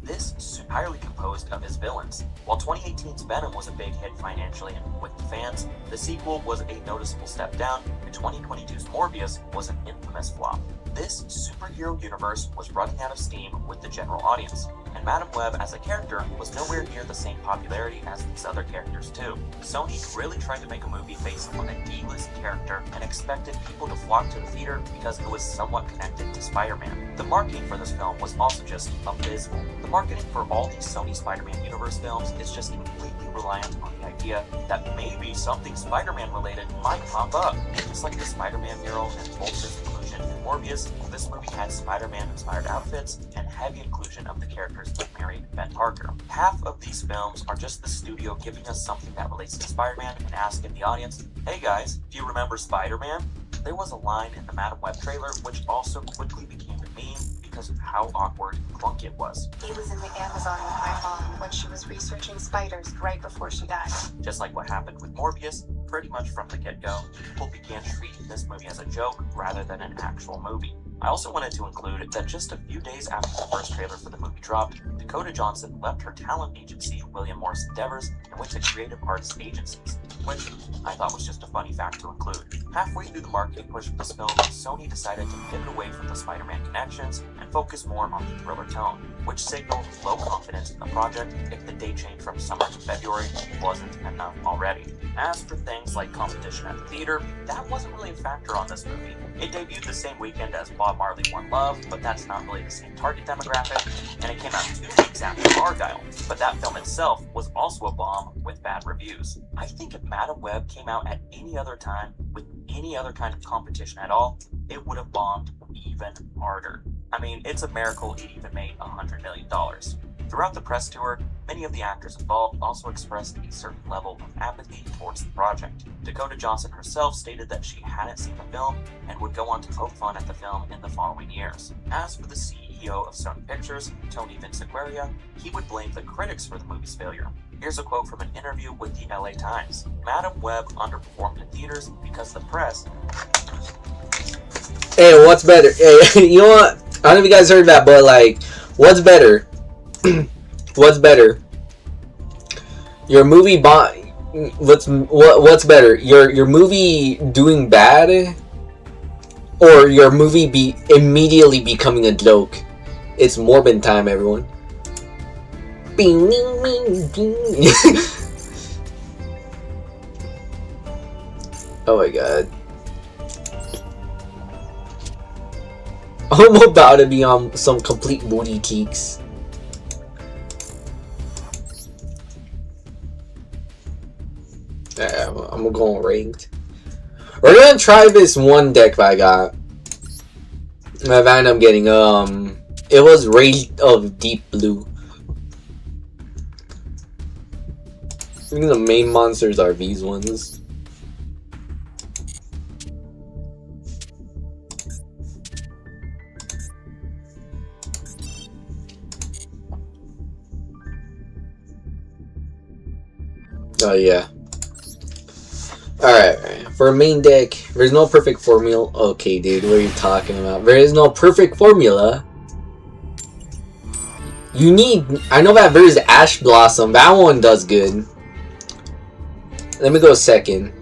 [SPEAKER 3] This entirely composed of his villains. While 2018's Venom was a big hit financially and with the fans, the sequel was a noticeable step down, and 2022's Morbius was an infamous flop. This superhero universe was running out of steam with the general audience, and Madam Web as a character was nowhere near the same popularity as these other characters too. Sony really tried to make a movie based on a D-list character and expected people to flock to the theater because it was somewhat connected to Spider-Man. The marketing for this film was also just abysmal. The marketing for all these Sony Spider-Man universe films is just completely reliant on the idea that maybe something Spider-Man related might pop up. Just like the Spider-Man mural and Vulture's inclusion in Morbius, this movie had Spider-Man inspired outfits and heavy inclusion of the characters of Mary and Ben Parker. Half of these films are just the studio giving us something that relates to Spider-Man and asking the audience, hey guys, do you remember Spider-Man? There was a line in the Madam Web trailer which also quickly became a meme because of how awkward and clunky it was.
[SPEAKER 4] He was in the Amazon with my mom when she was researching spiders right before she died.
[SPEAKER 3] Just like what happened with Morbius, pretty much from the get-go, people began treating this movie as a joke rather than an actual movie. I also wanted to include that just a few days after the first trailer for the movie dropped, Dakota Johnson left her talent agency, William Morris Endeavors, and went to creative arts agencies. which I thought was just a funny fact to include. Halfway through the marketing push of this film, Sony decided to pivot away from the Spider-Man connections and focus more on the thriller tone, which signaled low confidence in the project if the date change from summer to February wasn't enough already. As for things like competition at the theater, that wasn't really a factor on this movie. It debuted the same weekend as Bob Marley One Love, but that's not really the same target demographic, and it came out 2 weeks after Argyle. But that film itself was also a bomb with bad reviews. I think if Madam Web came out at any other time with any other kind of competition at all, it would have bombed even harder. I mean, it's a miracle it even made $100 million. Throughout the press tour, many of the actors involved also expressed a certain level of apathy towards the project. Dakota Johnson herself stated that she hadn't seen the film and would go on to poke fun at the film in the following years. As for the CEO of Sony Pictures, Tony Vinciquerra, he would blame the critics for the movie's failure. Here's a quote from an interview with the LA Times. Madam Web underperformed in theaters because the press...
[SPEAKER 1] Hey, what's better? Hey, you know what? I don't know if you guys heard that, but like, what's better? What's better? Your movie what's better? Your movie doing bad, or your movie immediately becoming a joke? It's Morbin time, everyone. Bing, bing, bing, bing. Oh my god. I'm about to be on some complete booty cheeks. Yeah, I'm going ranked. We're gonna try this one deck I got. That I ended up getting. It was Rage of Deep Blue. I think the main monsters are these ones. Oh yeah. Alright, for a main deck, there's no perfect formula. Okay, dude, what are you talking about? There is no perfect formula. You need... I know that there's Ash Blossom. That one does good. Let me go second.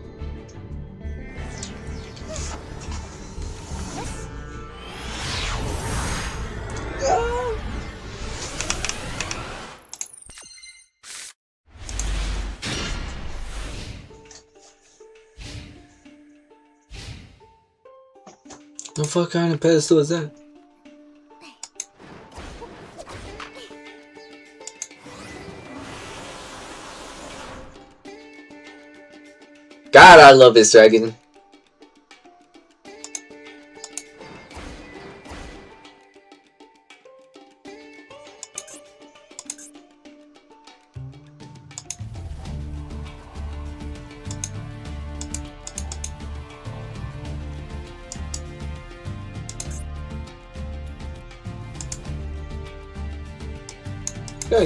[SPEAKER 1] What the fuck kind of pedestal is that? God, I love this dragon.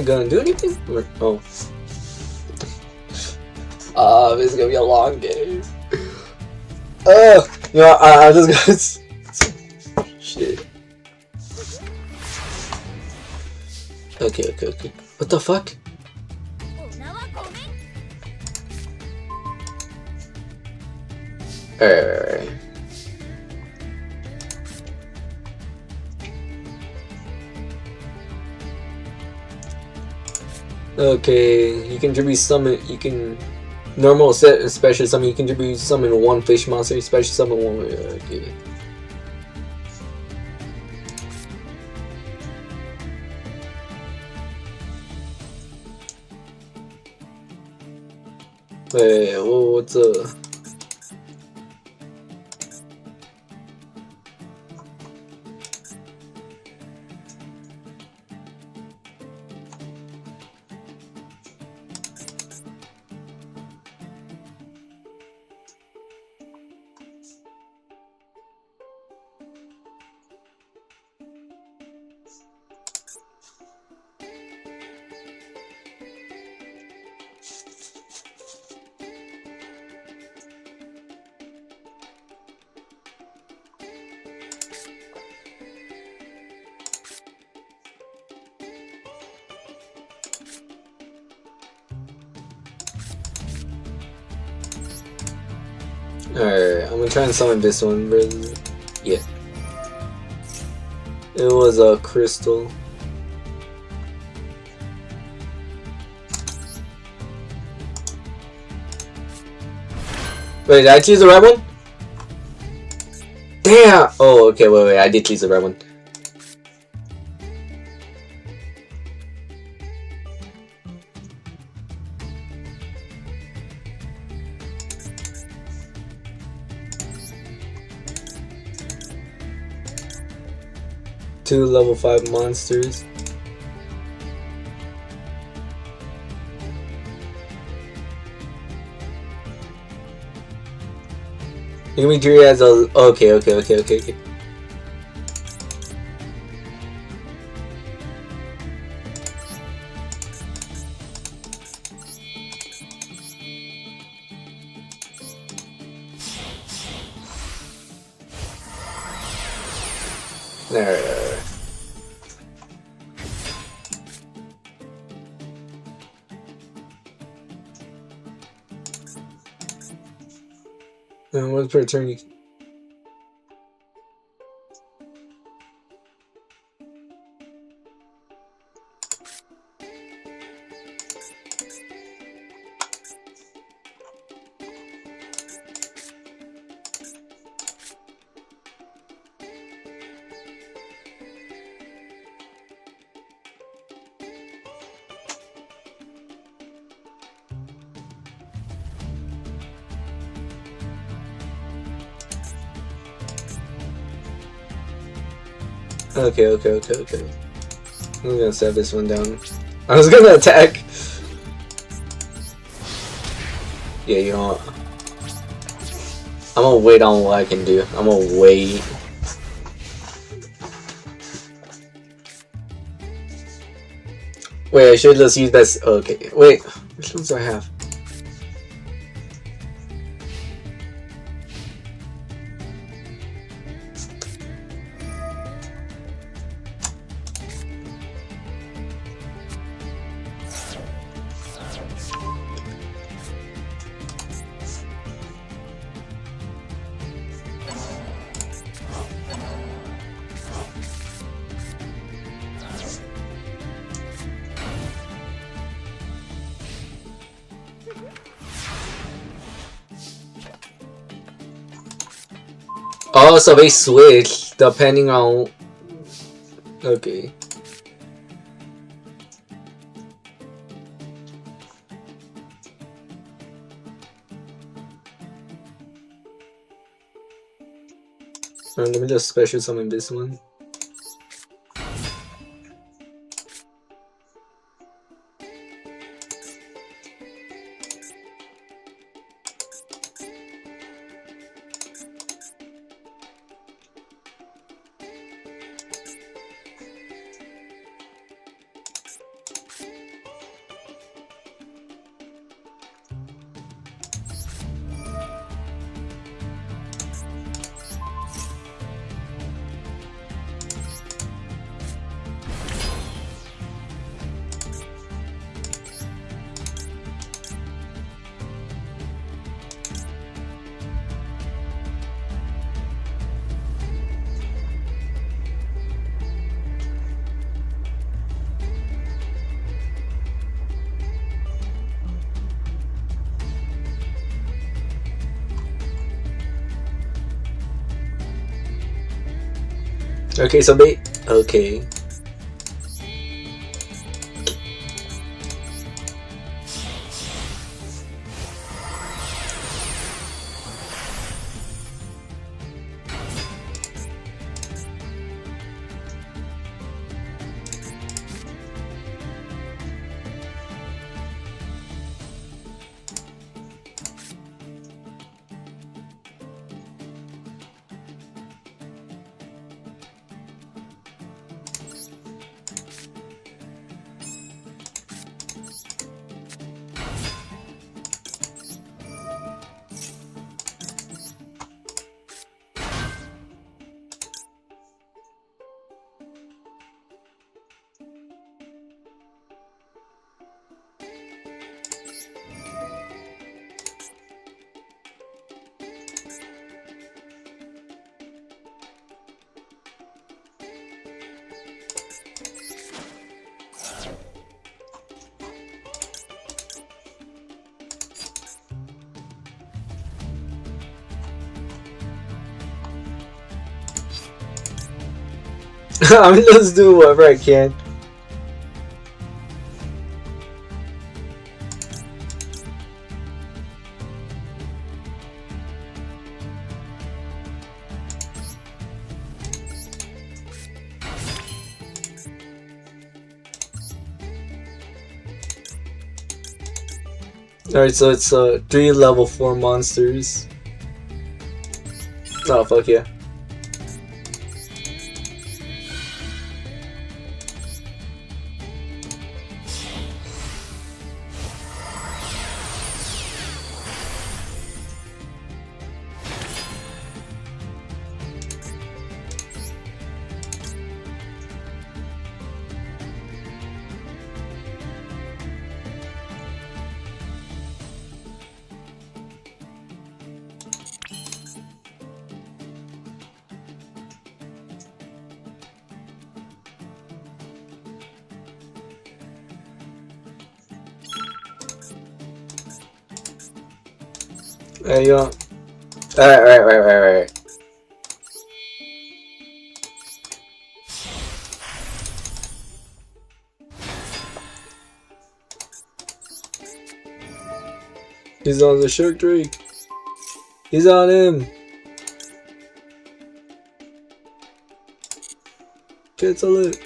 [SPEAKER 1] Gonna do anything? Oh. This is gonna be a long game. You know, I just got shit. Okay. What the fuck? Alright. Okay, you contribute summon. You can normal set special summon. You contribute summon one fish monster. Special summon one. Okay. Hey, what's up? Alright, I'm gonna try and summon this one, bro. Yeah. It was a crystal. Wait, did I choose the right one? Damn! Oh, okay, wait, I did choose the right one. Two level 5 monsters. Give me Jiri as a. Okay. Alright. And once per turn, you can. Okay. I'm gonna set this one down. I was gonna attack. Yeah, you know what? I'm gonna wait on what I can do. I'm gonna wait. Wait, I should just use this. Okay, wait. Which ones do I have? Oh, so they switch depending on. Okay. Alright, let me just special summon this one. Okay, so they. Okay. I'm just doing whatever I can. Alright, so it's 3 level 4 monsters. Oh, fuck yeah. There you go. Alright. He's on the Shark Drake. He's on him. Cancel it.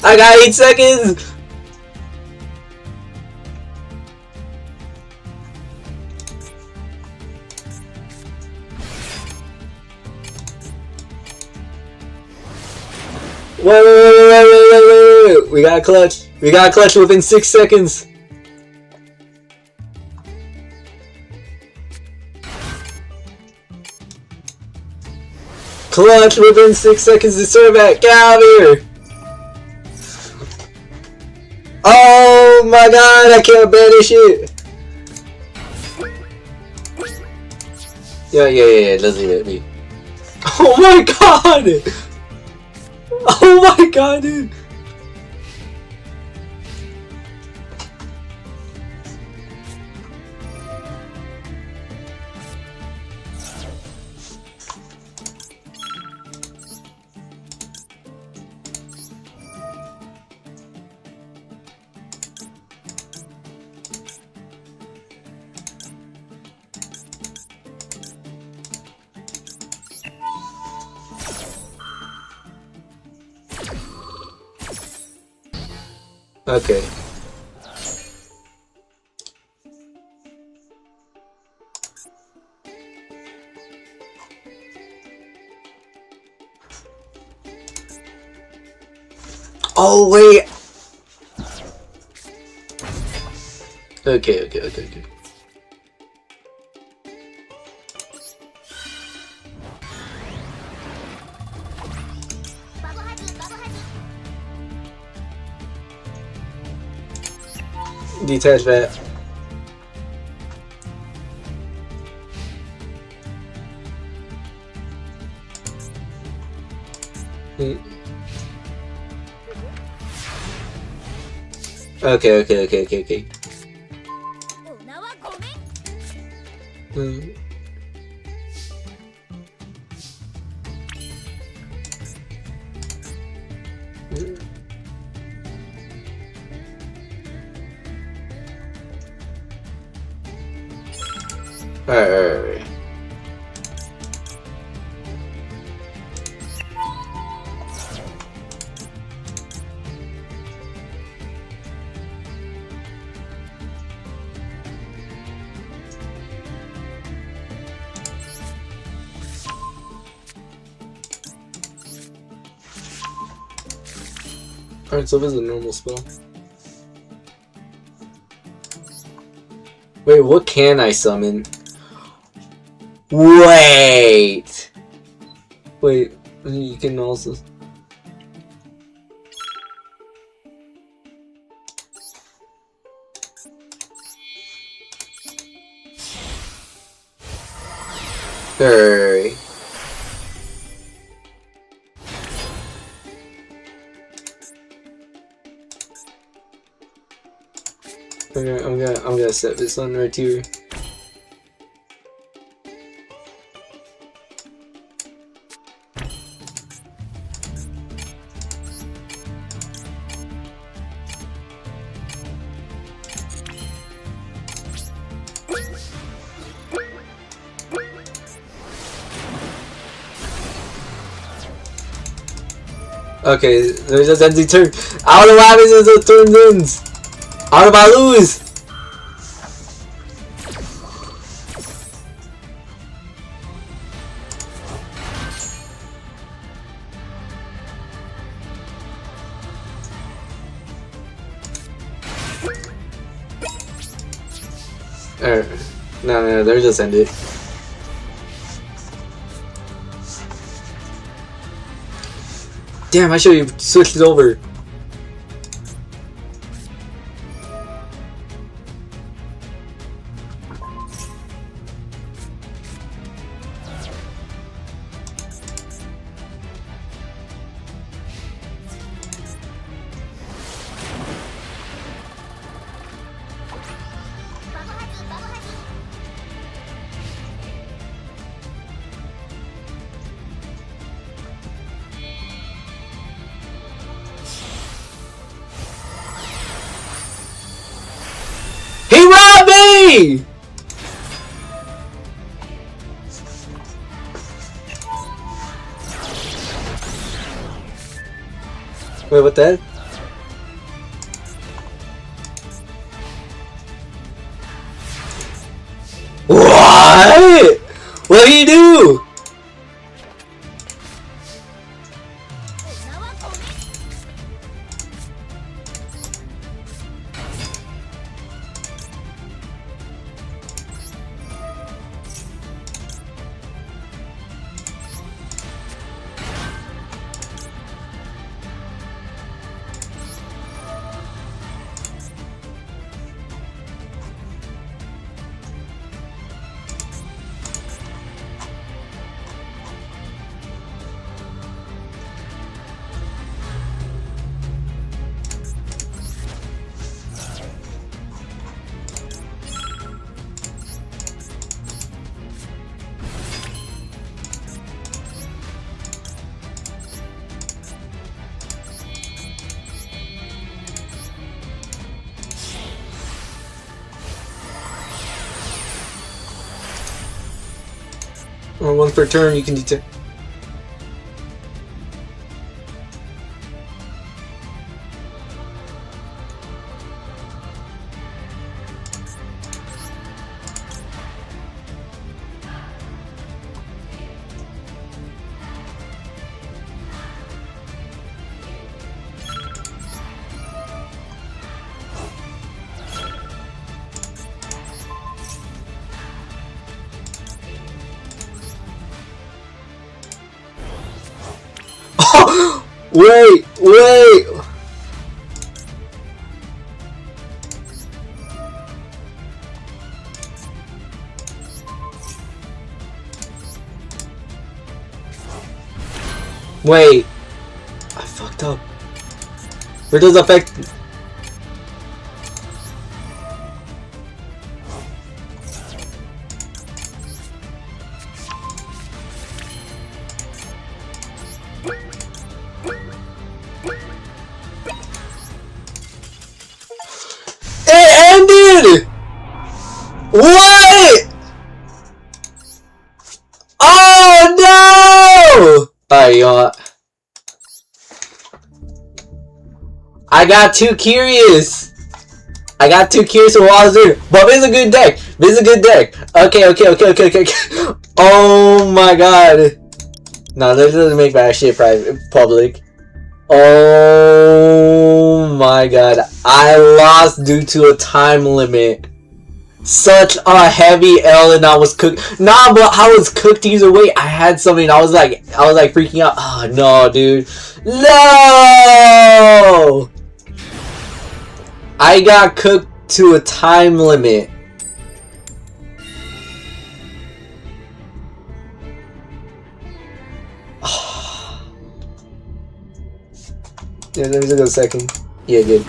[SPEAKER 1] I got 8 seconds! Wait. We got a clutch. We got a clutch within 6 seconds. Clutch within 6 seconds to serve at. Get out of here! Oh my god, I can't bear this shit! Yeah, let's leave it be. Oh my god! Oh my god, dude! Okay. Oh wait. Okay. Detach that. Okay. Alright. Alright, so this is a normal spell. Wait, what can I summon? Wait, you can also... Hurry. I'm gonna set this one right here. Okay, there's a empty turn. I don't know what happens if the turn ends. I don't know if I lose. No, they're just ended. Damn, I should have switched it over. He robbed me! Wait, what that? What? What do you do? Or one per turn, you can detect. Wait! Wait! I fucked up. Where does affect? It ended! What? Oh no! Alright, you know what? I got too curious. What I was doing. But this is a good deck. Okay. Oh my god. No, this doesn't make my shit private public. Oh my god. I lost due to a time limit. Such a heavy L, and I was cooked. Nah, but I was cooked either way. I had something. I was like freaking out. Oh no, dude. No! I got cooked to a time limit. Yeah, let me take a second. Yeah, good.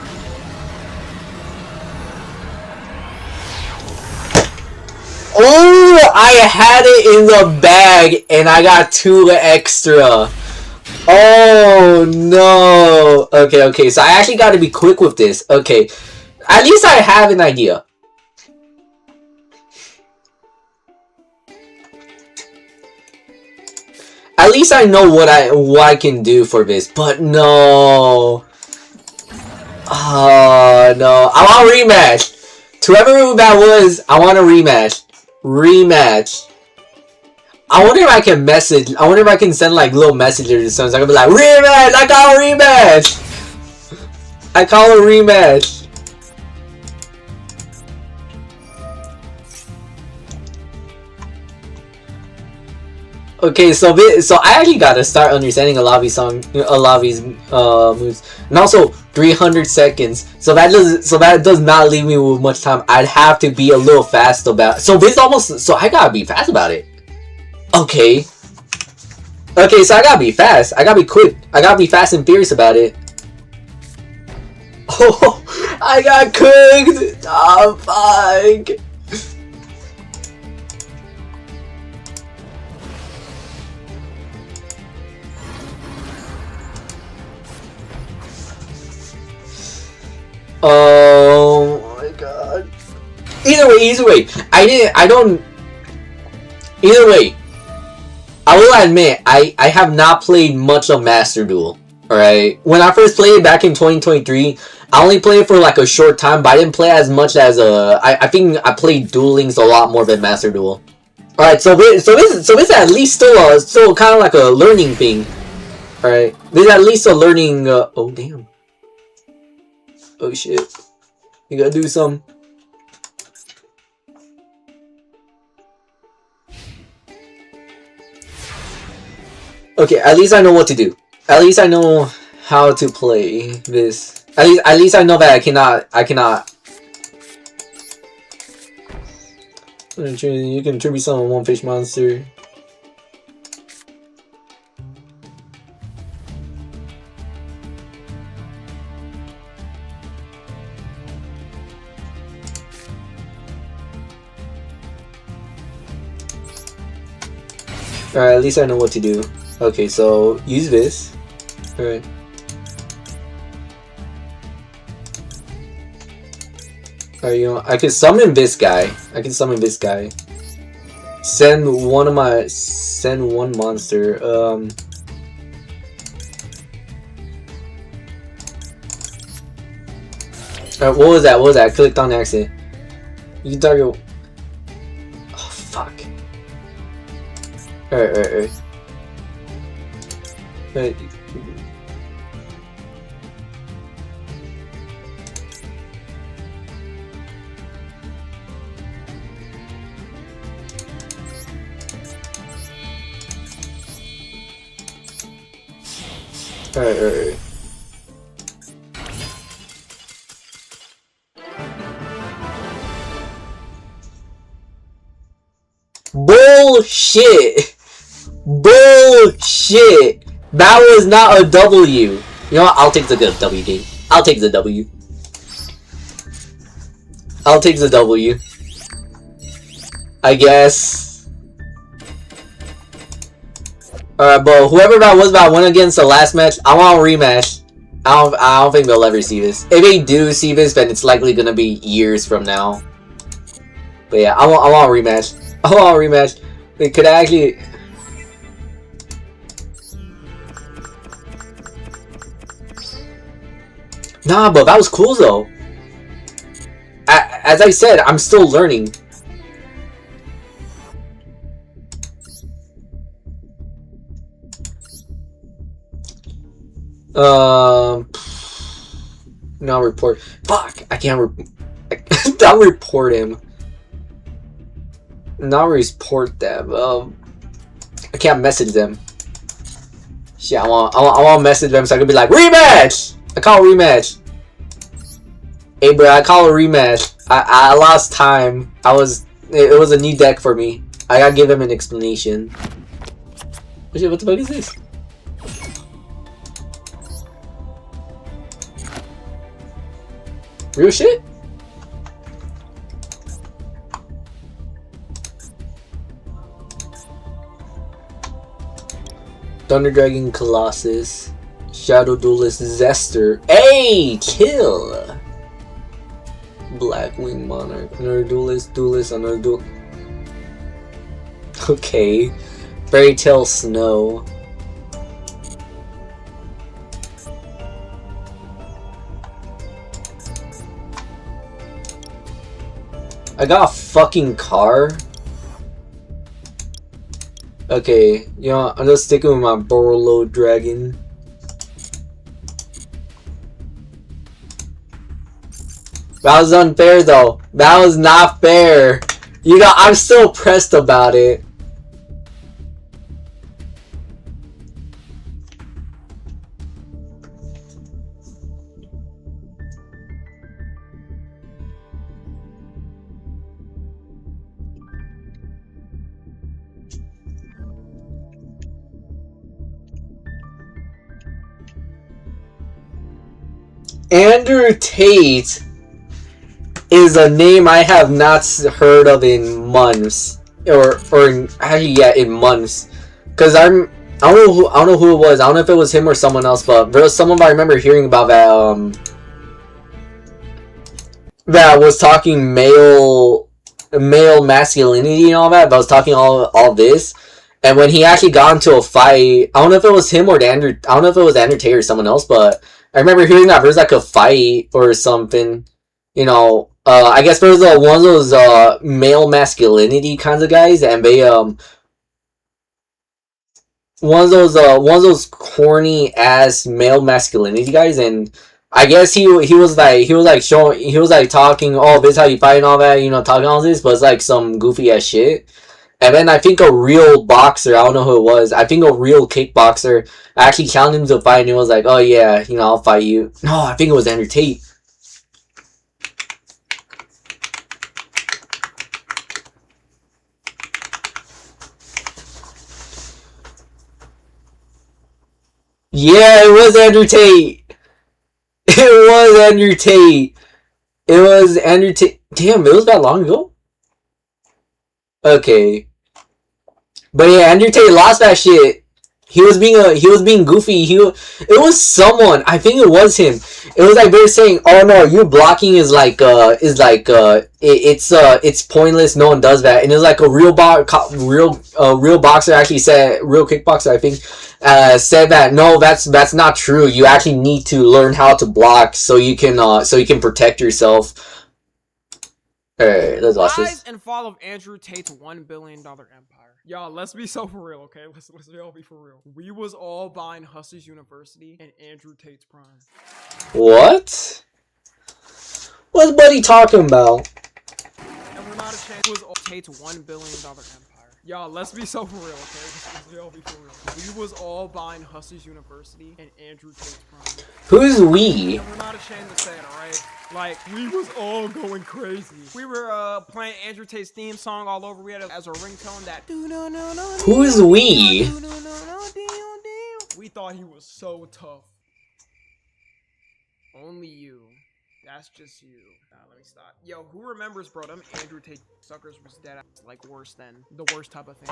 [SPEAKER 1] Oh, I had it in the bag and I got 2 extra. Oh no. Okay, so I actually got to be quick with this. Okay, at least I have an idea. At least I know what I can do for this. But no. Oh no. I want a rematch. To whoever that was, I want a rematch. Rematch. I wonder if I can message. I wonder if I can send like little messages or something. So I can be like, rematch! I call a rematch! I call a rematch. Okay, so I actually gotta start understanding a lot of these moves, and also 300 seconds. So that does not leave me with much time. I'd have to be a little fast about. So I gotta be fast about it. Okay, so I gotta be fast. I gotta be quick. I gotta be fast and furious about it. Oh, I got cooked. Oh fuck. Oh my god. Either way. Either way, I will admit, I have not played much of Master Duel. Alright? When I first played it back in 2023, I only played it for like a short time, but I didn't play as much as I think I played Duel Links a lot more than Master Duel. Alright, so this at least still kind of like a learning thing. Alright? This is at least a learning oh damn. Oh shit. You gotta do some. Okay, at least I know what to do. At least I know how to play this. At least I know that I cannot. You can tribute summon one fish monster. Alright, at least I know what to do. Okay, so use this. Alright. Alright, you know, I can summon this guy. Send one monster. Alright, what was that? I clicked on accident. You can target. Oh fuck. Alright. Alright. Bullshit! That was not a W. You know what? I'll take the W, game. I'll take the W. I guess. Alright, but whoever that was that went against the last match, I want a rematch. I don't think they'll ever see this. If they do see this, then it's likely gonna be years from now. But yeah, I want a rematch. It could actually. Nah, but that was cool though. As I said, I'm still learning. No report. Fuck! I can't. Don't report him. Not report them. I can't message them. Shit! I want to message them so I can be like rematch. I call a rematch. Hey, bro! I call a rematch. I lost time. It was a new deck for me. I gotta give him an explanation. Oh shit! What the fuck is this? Real shit? Thunder Dragon Colossus. Shadow Duelist Zester. Hey! Kill! Blackwing Monarch. Another Duelist. Another Duel. Okay. Fairy Tail Snow. I got a fucking car. Okay, you know, I'm just sticking with my Borolo Dragon. That was unfair though. That was not fair. You know, I'm still pressed about it. Andrew Tate is a name I have not heard of in months, or actually yeah, in months, because I don't know who it was. I don't know if it was him or someone else, but there was someone I remember hearing about that was talking male masculinity and all that. But was talking all this, and when he actually got into a fight, I don't know if it was him or Andrew. I don't know if it was Andrew Tate or someone else, but I remember hearing that there's like a fight or something. You know, I guess there's one of those male masculinity kinds of guys, and they one of those corny ass male masculinity guys, and I guess he was talking, oh, this is how you fight and all that, you know, talking all this, but it's like some goofy ass shit. And then I think a real boxer, I don't know who it was, I think a real kickboxer actually challenged him to fight, and he was like, oh yeah, you know, I'll fight you. No, I think it was Andrew Tate. Yeah, it was Andrew Tate. It was Andrew Tate. It was Andrew Tate. Damn, it was that long ago? Okay. But yeah, Andrew Tate lost that shit. He was being goofy. It was someone. I think it was him. It was like they were saying, "Oh no, you blocking is it's pointless. No one does that." And it was like a real boxer actually said, real kickboxer, I think, said that no, that's not true. You actually need to learn how to block so you can protect yourself. Alright, let's watch this.
[SPEAKER 5] Rise and fall of Andrew Tate's $1 billion empire. Y'all, let's be so for real, okay? Let's all be for real. We was all buying Hustlers University and Andrew Tate's prime.
[SPEAKER 1] What? What's Buddy talking about?
[SPEAKER 5] And we're not a chance. It was all Tate's $1 billion empire. Y'all, let's be so for real, okay? Let's all be for real. We was all buying Hustlers University and Andrew Tate's prime.
[SPEAKER 1] Who's we?
[SPEAKER 5] And we're not ashamed to say it, alright? Like, we was all going crazy. We were playing Andrew Tate's theme song all over. We had it as a ringtone that.
[SPEAKER 1] Who's we?
[SPEAKER 5] We thought he was so tough. Only you. That's just you. Let me stop. Yo, who remembers, bro? Them Andrew Tate suckers was dead ass, like worse than the worst type of thing.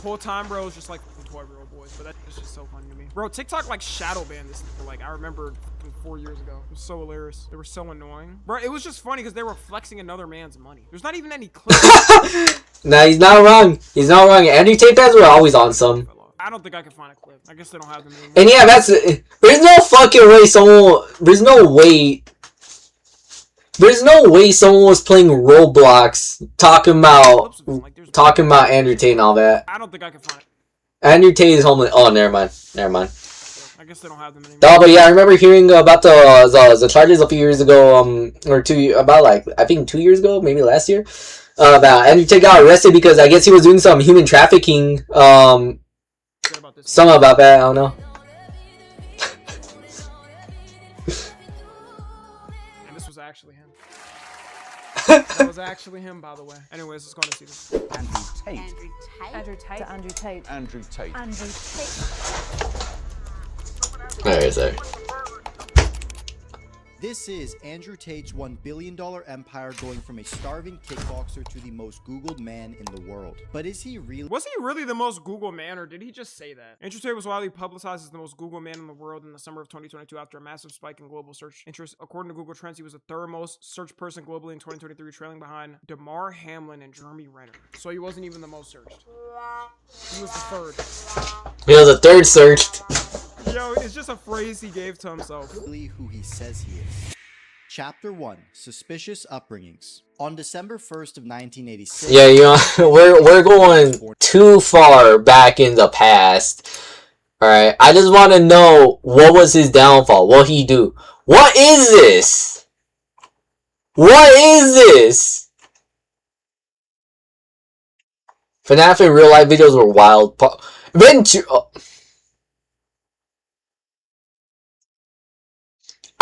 [SPEAKER 5] Whole time, bro, was just like 12-year-old boys, but that's just so funny to me. Bro, TikTok like shadow banned this. Like I remember 4 years ago. It was so hilarious. They were so annoying, bro. It was just funny because they were flexing another man's money. There's not even any clips.
[SPEAKER 1] Nah, he's not wrong. He's not wrong. Andrew Tate fans were always on some.
[SPEAKER 5] I don't think I can find a clip. I guess they don't have them anymore.
[SPEAKER 1] And yeah, there's no fucking way there's no way someone was playing Roblox talking about Andrew Tate and all that.
[SPEAKER 5] I don't think I can find it.
[SPEAKER 1] Andrew Tate is homeless. Oh, never mind.
[SPEAKER 5] I guess they don't have them anymore.
[SPEAKER 1] Oh, but yeah, I remember hearing about the charges a few years ago, I think 2 years ago, maybe last year, that Andrew Tate got arrested because I guess he was doing some human trafficking, something about that, I don't know.
[SPEAKER 5] And this was actually him. That was actually him, by the way. Anyways, let's go and see this.
[SPEAKER 6] Andrew Tate.
[SPEAKER 7] Andrew Tate.
[SPEAKER 6] Andrew Tate.
[SPEAKER 7] Andrew Tate.
[SPEAKER 1] Alright, sorry.
[SPEAKER 7] This is Andrew Tate's $1 billion empire going from a starving kickboxer to the most Googled man in the world. But is he really?
[SPEAKER 5] Was he really the most Googled man, or did he just say that? Andrew Tate was widely publicized as the most Googled man in the world in the summer of 2022 after a massive spike in global search interest. According to Google Trends, he was the third most searched person globally in 2023, trailing behind Damar Hamlin and Jeremy Renner. So he wasn't even the most searched. He was the third.
[SPEAKER 1] He was the third searched.
[SPEAKER 5] Yo, it's just a phrase he gave to himself.
[SPEAKER 7] Really who he says he is. Chapter 1. Suspicious Upbringings. On December 1st of 1986...
[SPEAKER 1] Yeah, you know, we're going too far back in the past. Alright, I just want to know, what was his downfall? What he do? What is this? What is this? FNAF in real life videos were wild.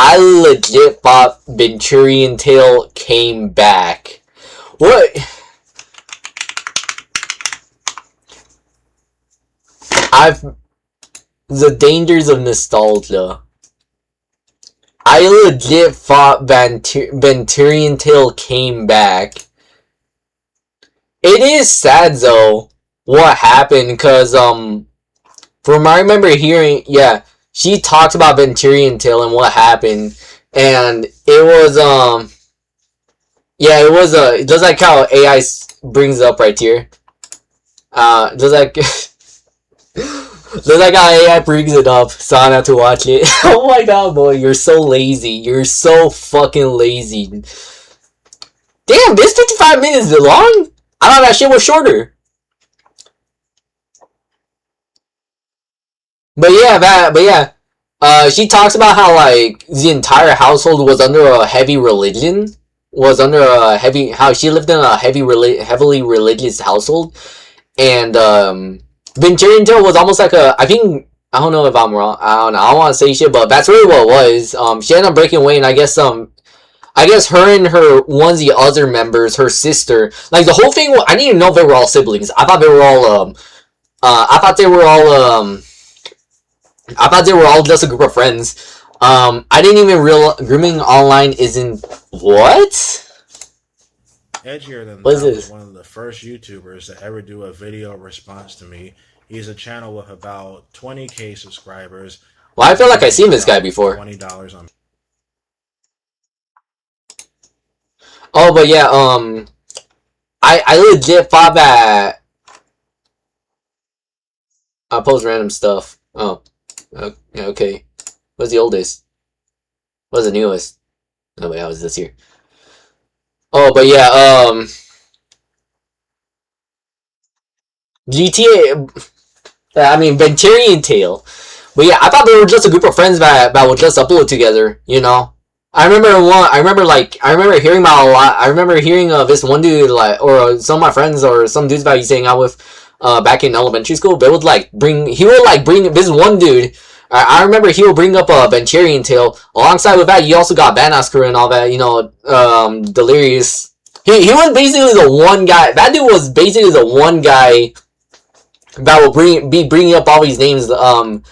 [SPEAKER 1] I legit thought Venturian Tale came back. What? The dangers of nostalgia. I legit thought Venturian Tale came back. It is sad though what happened, because from what I remember hearing, yeah, she talks about Venturian Tale and what happened, and it was yeah, it was just like how AI brings up right here, just like just like how AI brings it up, so I don't have to watch it. Oh my god, boy, you're so lazy. You're so fucking lazy. Damn, this 55 minutes is long? I thought that shit was shorter. But yeah, she talks about how, like, the entire household was under a heavy religion. How she lived in a heavily religious household. And, Venturian Tale was almost like I don't know if I'm wrong. I don't know. I don't want to say shit, but that's really what it was. She ended up breaking away, and I guess her and one of the other members, her sister, like, the whole thing, I didn't even know if they were all siblings. I thought they were all, I thought they were all just a group of friends. I didn't even realize Grooming Online isn't... What?
[SPEAKER 8] Edgier Than
[SPEAKER 1] What is
[SPEAKER 8] Thou
[SPEAKER 1] this?
[SPEAKER 8] was one of the first YouTubers to ever do a video response to me. He's a channel with about 20k subscribers.
[SPEAKER 1] Well, I feel like I've seen this guy before.
[SPEAKER 8] $20 on.
[SPEAKER 1] Oh, but yeah, I legit thought that... I post random stuff. Oh. Okay. What's the oldest? What's the newest? Oh, wait, that was this year. Oh, but yeah, GTA... I mean, Venturian Tale. But yeah, I thought they were just a group of friends that would just upload together, you know? I remember hearing about a lot. I remember hearing this one dude, like, or some of my friends, or some dudes that I used to hang out with back in elementary school. They would bring this one dude. I remember he would bring up a Venturian Tale. Alongside with that, you also got Bananas Crew and all that. You know, Delirious. He was basically the one guy. That dude was basically the one guy that will be bringing up all these names. He would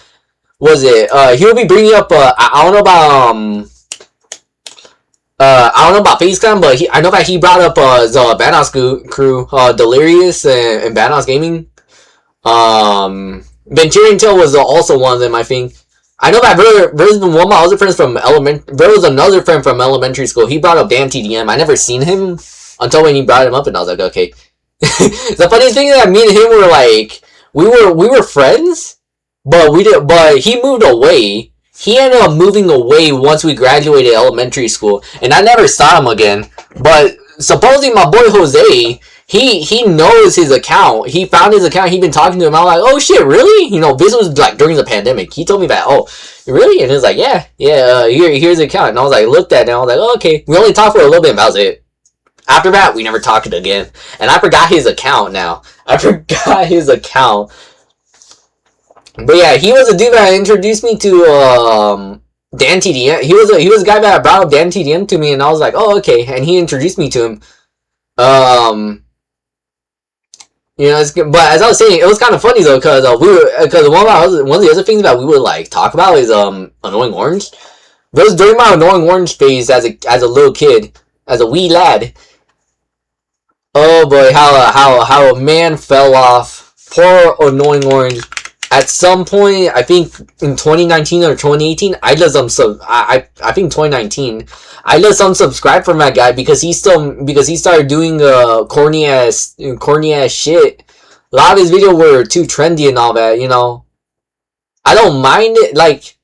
[SPEAKER 1] be bringing up. I don't know about FaceCam, but I know that he brought up the Bananas Crew, Delirious and Bananas Gaming. Venturian Tale was also one of them, I think. I know that there's been one of my other friends from there was another friend from elementary school. He brought up Dan TDM. I never seen him until when he brought him up, and I was like, okay. The funny thing is that me and him were like, we were friends, but he moved away. He ended up moving away once we graduated elementary school, and I never saw him again. But supposedly my boy Jose, he knows his account. He found his account. He'd been talking to him. I was like, oh shit, really? You know, this was like during the pandemic. He told me that. Oh, really? And he was like, yeah. Here's the account. And I was like, looked at it, and I was like, oh, okay. We only talked for a little bit, and that was it. After that, we never talked again. And I forgot his account now. But yeah, he was a dude that introduced me to Dan TDM. He was a guy that brought up Dan TDM to me, and I was like, oh, okay. And he introduced me to him. You know, but as I was saying, it was kind of funny though, because one of the other things that we would like talk about is Annoying Orange. Those during my annoying orange phase as a little kid, as a wee lad. Oh boy, how a man fell off. Poor annoying orange. At some point, I think in 2019 or 2018, I let I think 2019, I let unsubscribe from that guy because he started doing corny ass shit. A lot of his videos were too trendy and all that, you know. I don't mind it, like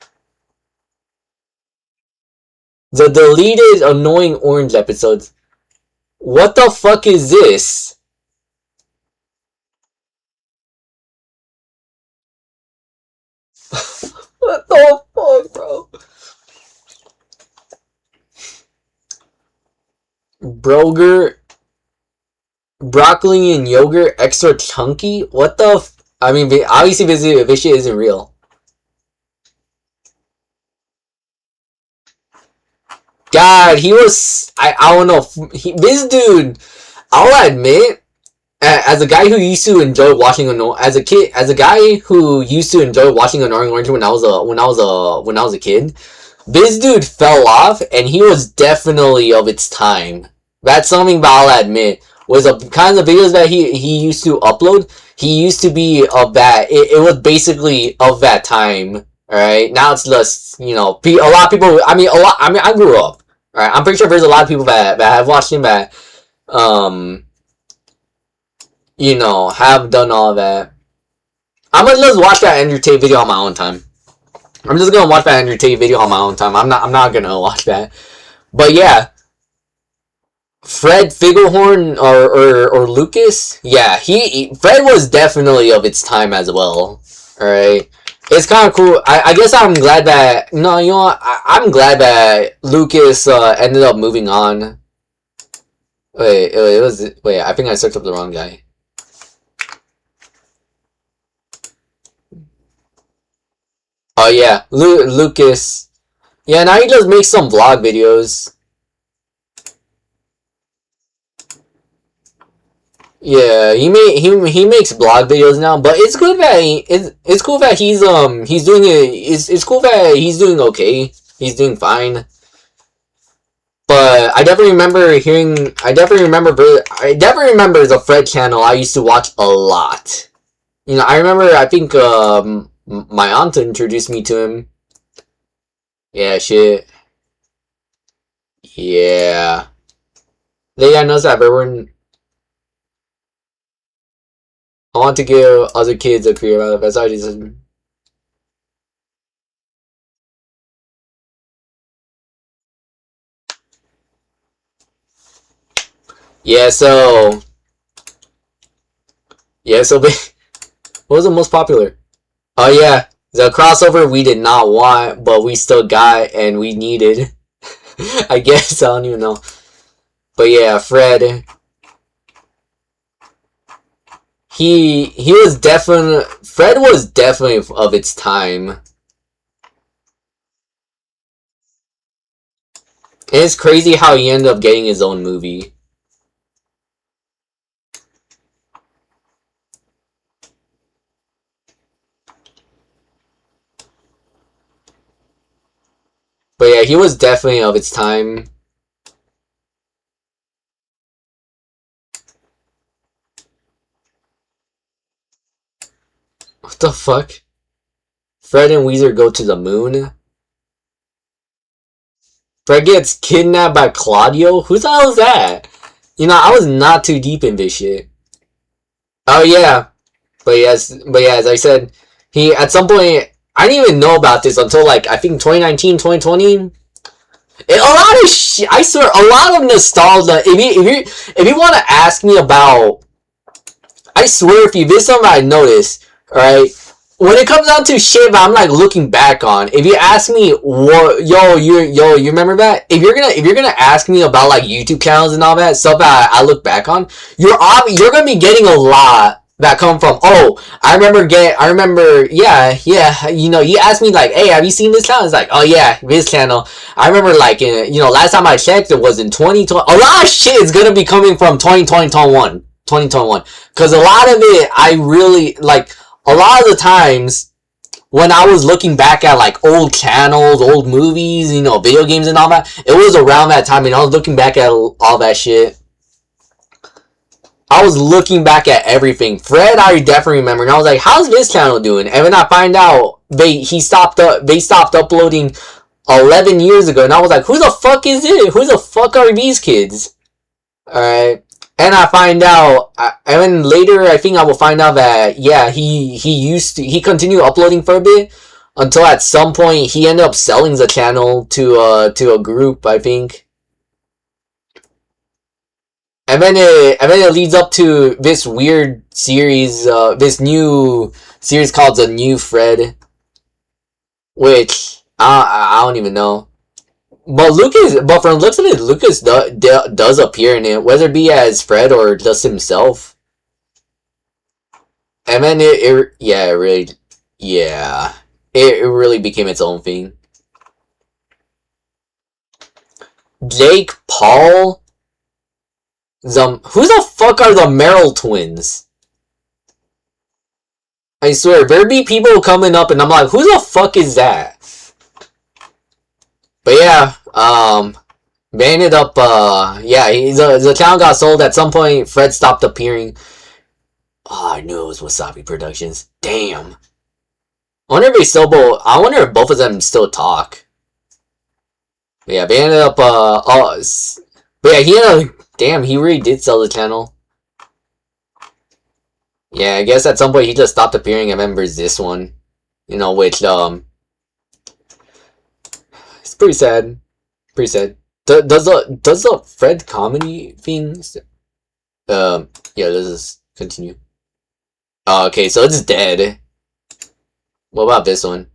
[SPEAKER 1] the deleted annoying orange episodes. What the fuck is this? What the fuck, bro? Broccoli and yogurt extra chunky? What the I mean, obviously this shit isn't real. God, he was... I don't know. This dude, I'll admit, as a guy who used to enjoy watching as a guy who used to enjoy watching Annoying Orange when I was a kid, this dude fell off, and he was definitely of its time. That's something that I'll admit. Was a kind of videos that he used to upload. He used to be of that. It was basically of that time. Alright, now it's just, you know, a lot of people, I grew up. Alright, I'm pretty sure there's a lot of people that have watched him that, you know, have done all that. I'm gonna just watch that Andrew Tate video on my own time. I'm just gonna watch that Andrew Tate video on my own time. I'm not gonna watch that. But yeah. Fred Figglehorn or Lucas? Yeah, Fred was definitely of its time as well. Alright. It's kind of cool. I guess I'm glad that... No, you know what? I'm glad that Lucas ended up moving on. Wait, I think I searched up the wrong guy. Oh, yeah. Lucas. Yeah, now he just makes some vlog videos. Yeah, he makes blog videos now, but it's good that it's cool that he's doing it. It's cool that he's doing okay. He's doing fine. But I definitely remember the Fred channel I used to watch a lot. You know, I remember, I think my aunt introduced me to him. Yeah, shit. Yeah. They I noticed that everyone. I want to give other kids a career out of it. Yeah, so what was the most popular? Oh yeah, the crossover we did not want, but we still got and we needed. I guess, I don't even know. But yeah, Fred. Fred was definitely of its time. And it's crazy how he ended up getting his own movie. But yeah, he was definitely of its time. What the fuck? Fred and Weezer go to the moon? Fred gets kidnapped by Claudio? Who the hell is that? You know, I was not too deep in this shit. Oh yeah. But yes, as I said, he, at some point, I didn't even know about this until like, I think 2019, 2020. A lot of shit, I swear, a lot of nostalgia. If you want to ask me about, I swear, if you, this is something I noticed, alright? When it comes down to shit that I'm like looking back on, if you ask me what, you remember that? If you're gonna ask me about like YouTube channels and all that stuff that I look back on, you're gonna be getting a lot that come from, oh, I remember, yeah, you know, you asked me like, hey, have you seen this channel? It's like, oh yeah, this channel. I remember like, you know, last time I checked, it was in 2020. A lot of shit is gonna be coming from 2021. Because a lot of it, I really, like, a lot of the times, when I was looking back at like old channels, old movies, you know, video games and all that, it was around that time, and I was looking back at all that shit. I was looking back at everything. Fred, I definitely remember, and I was like, "How's this channel doing?" And then I find out they stopped uploading 11 years ago, and I was like, "Who the fuck is it? Who the fuck are these kids?" All right. And I find out, and then later I think I will find out that, yeah, he continued uploading for a bit, until at some point he ended up selling the channel to a group, I think. And then it leads up to this weird series, this new series called The New Fred, which I don't even know. But from looks of it, Lucas does appear in it, whether it be as Fred or just himself. And then it really became its own thing. Jake Paul, who the fuck are the Merrill twins? I swear, there be people coming up, and I'm like, who the fuck is that? But yeah, they ended up, the channel got sold at some point. Fred stopped appearing. Oh, I knew it was Wasabi Productions. Damn. I wonder if both of them still talk. But yeah, they ended up, but yeah, he really did sell the channel. Yeah, I guess at some point he just stopped appearing. I remember this one, you know, which, it's pretty sad. Pretty sad. Does the Fred comedy things? Yeah, let's just continue. Okay, so it's dead. What about this one?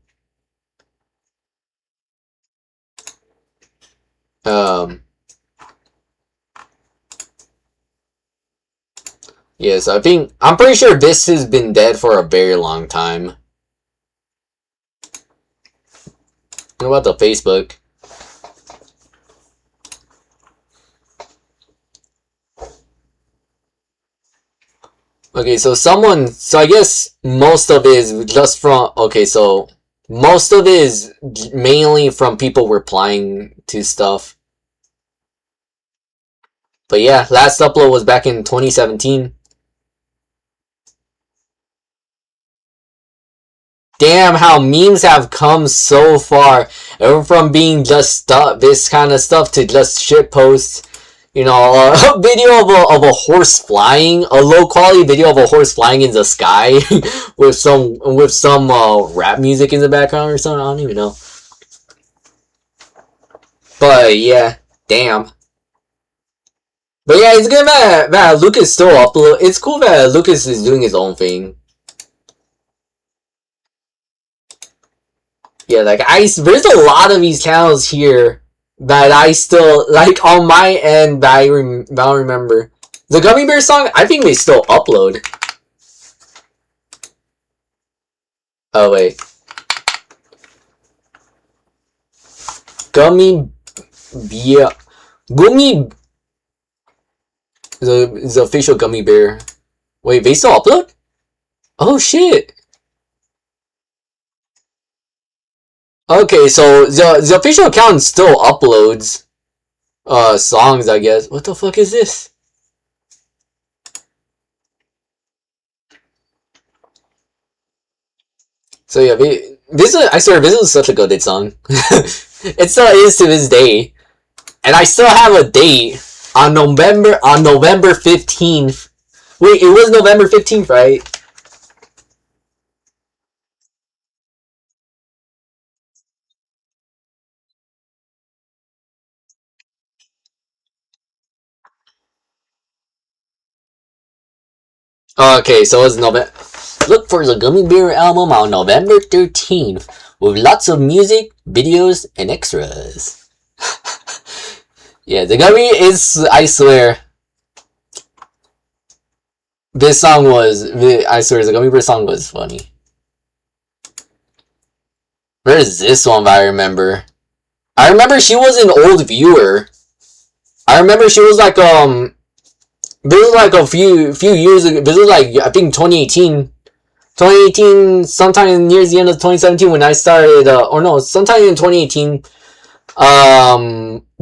[SPEAKER 1] Yes, I'm pretty sure this has been dead for a very long time. What about the Facebook? Okay, so I guess most of it is just from, okay, so most of it is mainly from people replying to stuff. But yeah, last upload was back in 2017. Damn, how memes have come so far. From being just this kind of stuff to just shit posts. You know, a video of a horse flying, a low quality video of a horse flying in the sky with some rap music in the background or something. I don't even know. But yeah, damn. But yeah, it's good that Lucas still upload. It's cool that Lucas is doing his own thing. Yeah, like there's a lot of these channels here that I still like on my end that I don't remember. The Gummy Bear song, I think they still upload. Oh wait, Gummy Bear, the official Gummy Bear. Wait, they still upload? Oh shit. Okay, so the official account still uploads songs, I guess. What the fuck is this? So yeah, I swear this is such a goated song. It still is to this day. And I still have a date on November 15th. Wait, it was November 15th, right? Okay, so it's November. Look for the Gummy Bear album on November 13th with lots of music, videos, and extras. Yeah, the Gummy is, I swear. This song was, I swear, the Gummy Bear song was funny. Where is this one that I remember? I remember she was an old viewer. I remember she was like, this was like a few years ago. This was like, I think 2018. 2018, sometime near the end of 2017 when I started, or no, sometime in 2018,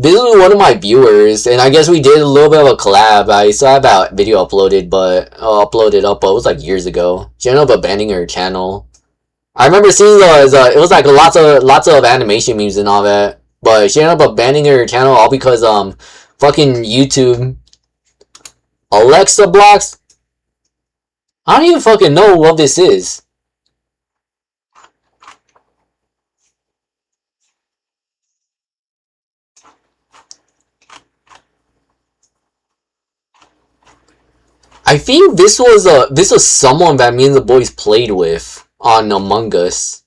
[SPEAKER 1] this was one of my viewers, and I guess we did a little bit of a collab. I still have that video uploaded, but uploaded up, but it was like years ago. She ended up abandoning her channel. I remember seeing it was like lots of animation memes and all that, but she ended up abandoning her channel all because fucking YouTube Alexa blocks. I don't even fucking know what this is. I think this was someone that me and the boys played with on Among Us.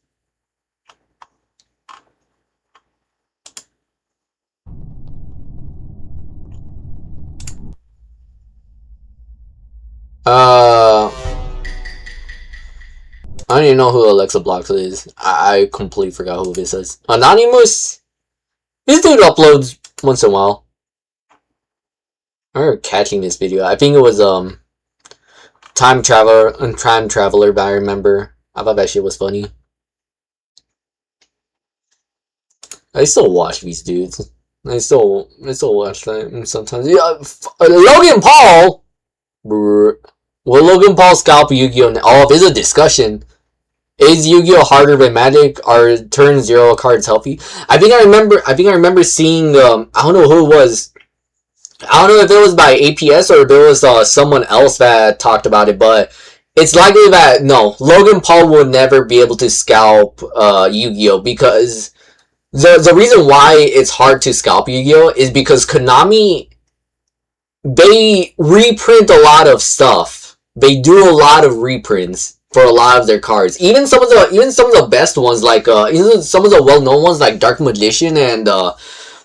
[SPEAKER 1] I don't even know who Alexa Blocks is. I completely forgot who this is. Anonymous? This dude uploads once in a while. I remember catching this video. I think it was Time Traveler, but I remember. I thought that shit was funny. I still watch these dudes. I still watch them sometimes. Yeah, Logan Paul. Will Logan Paul scalp Yu-Gi-Oh? Oh, there's a discussion. Is Yu-Gi-Oh harder than Magic? Are turn 0 cards healthy? I think I remember seeing I don't know who it was. I don't know if it was by APS or if it was someone else that talked about it, but it's likely that no, Logan Paul will never be able to scalp Yu-Gi-Oh because the reason why it's hard to scalp Yu-Gi-Oh is because Konami, they reprint a lot of stuff. They do a lot of reprints for a lot of their cards. Even some of the best ones, like even some of the well-known ones like Dark Magician and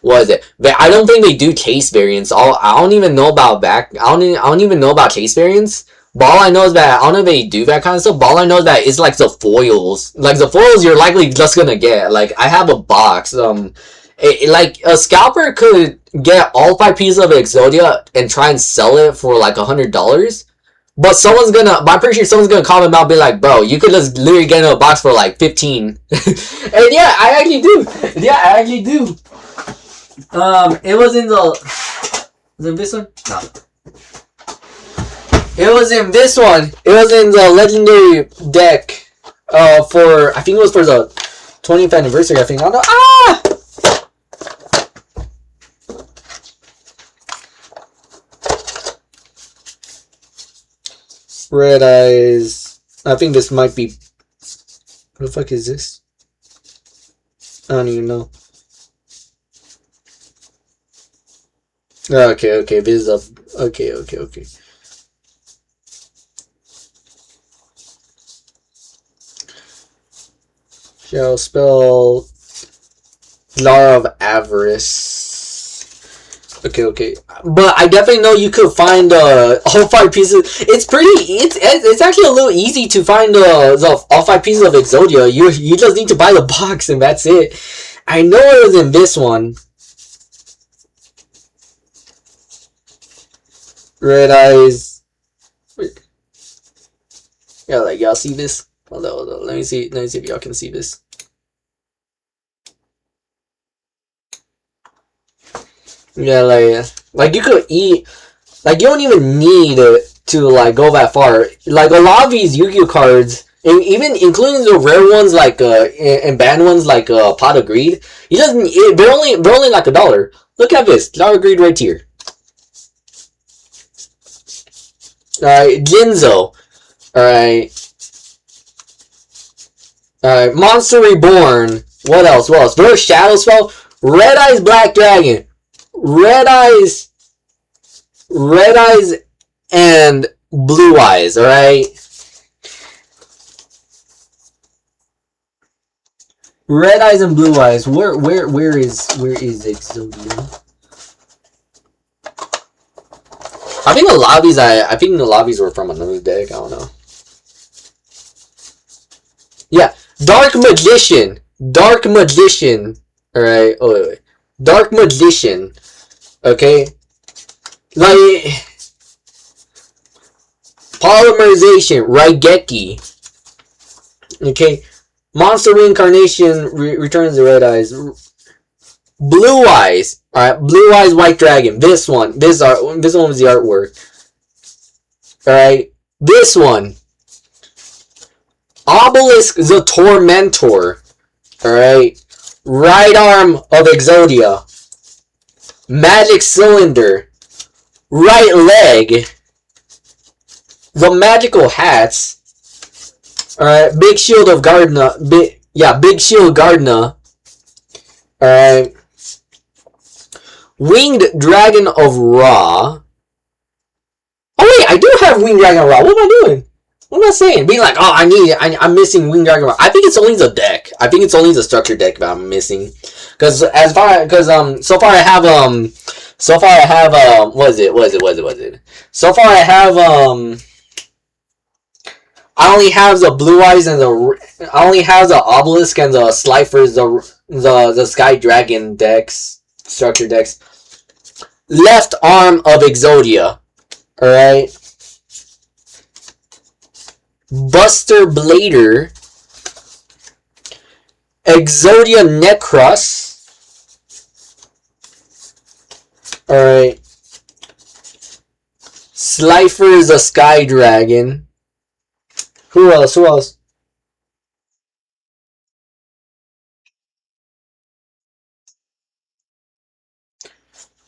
[SPEAKER 1] what is it? I don't think they do case variants. I don't even know about I don't even know about case variants. But all I know is that I don't know if they do that kind of stuff. But all I know is that it's like the foils. Like the foils, you're likely just gonna get. Like I have a box. Like a scalper could get all 5 pieces of Exodia and try and sell it for like $100. But I'm pretty sure someone's gonna call them out and be like, bro, you could just literally get in a box for like 15. And yeah, I actually do. Yeah, I actually do. It was in this one? No. It was in this one. It was in the legendary deck. For I think it was for the 20th anniversary. I think. I don't know. Ah! Red Eyes. I think this might be. What the fuck is this? I don't even know. Okay. This is a. Okay. Shall spell Lara of Avarice. Okay. But I definitely know you could find all 5 pieces. It's actually a little easy to find all 5 pieces of Exodia. You just need to buy the box and that's it. I know it was in this one. Red Eyes. Wait. Yeah, like y'all see this? Hold on. Let me see if y'all can see this. Yeah, like you could eat. Like you don't even need to like go that far. Like a lot of these Yu-Gi-Oh cards, and even including the rare ones like and banned ones like Pot of Greed, they're only like $1. Look at this, Pot of Greed right here. Alright, Jinzo. Alright, Monster Reborn. What else? There's Shadow Spell. Red Eyes Black Dragon. Red Eyes and Blue Eyes, alright? Red Eyes and Blue Eyes. Where is Exodia? I think the lobbies were from another deck, I don't know. Yeah, Dark Magician. Alright, wait. Dark Magician. Okay? Like Polymerization, Raigeki. Okay, Monster Reincarnation returns the red eyes. Blue eyes. Alright, blue eyes, white dragon. This one. This one was the artwork. Alright, this one. Obelisk the Tormentor. Alright. Right arm of Exodia. Magic cylinder. Right leg. The magical hats. Alright, big shield of Gardna. Big shield Gardna. Alright. Winged Dragon of Ra. Oh wait, I do have Winged Dragon of Ra. What am I doing? What am I saying? Being like, oh, I'm missing Winged Dragon of Ra. I think it's only the deck. I think it's only the structure deck that I'm missing. So far I have what is it? So far I have I only have the blue eyes and I only have the obelisk and the Slifer's, the Sky Dragon decks, structure decks. Left arm of Exodia. Alright. Buster Blader. Exodia Necros. Alright. Slifer's a Sky Dragon. Who else?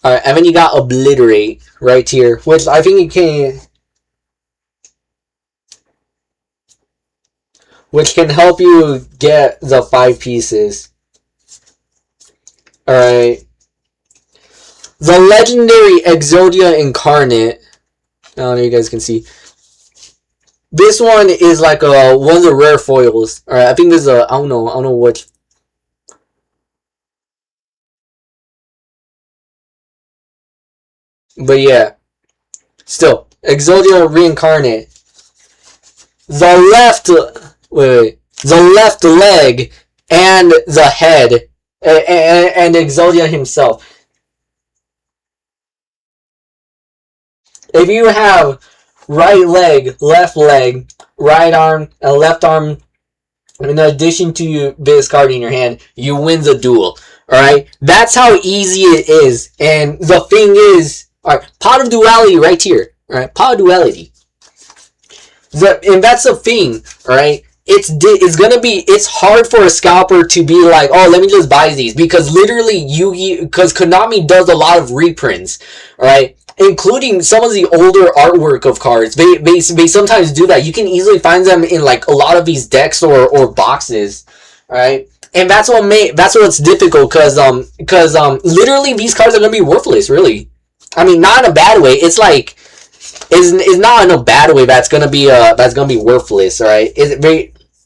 [SPEAKER 1] Alright, and then you got Obliterate right here, which I think you can, which can help you get the 5 pieces. Alright. The legendary Exodia Incarnate. I don't know if you guys can see. This one is like one of the rare foils. Alright, I think this is I don't know what. But yeah. Still, Exodia Reincarnate. The left leg and the head and Exodia himself. If you have right leg, right arm, and left arm, in addition to this card in your hand, you win the duel. Alright? That's how easy it is. And the thing is, alright, Pot of Duality right here. Alright, Pot of Duality. And that's the thing, alright? It's hard for a scalper to be like, oh, let me just buy these. Because literally, because Konami does a lot of reprints. Alright? Including some of the older artwork of cards. They sometimes do that. You can easily find them in like a lot of these decks or boxes. Alright? And that's what's difficult, cause literally these cards are gonna be worthless, really. I mean, not in a bad way. It's like it's not in a bad way that's gonna be worthless, alright?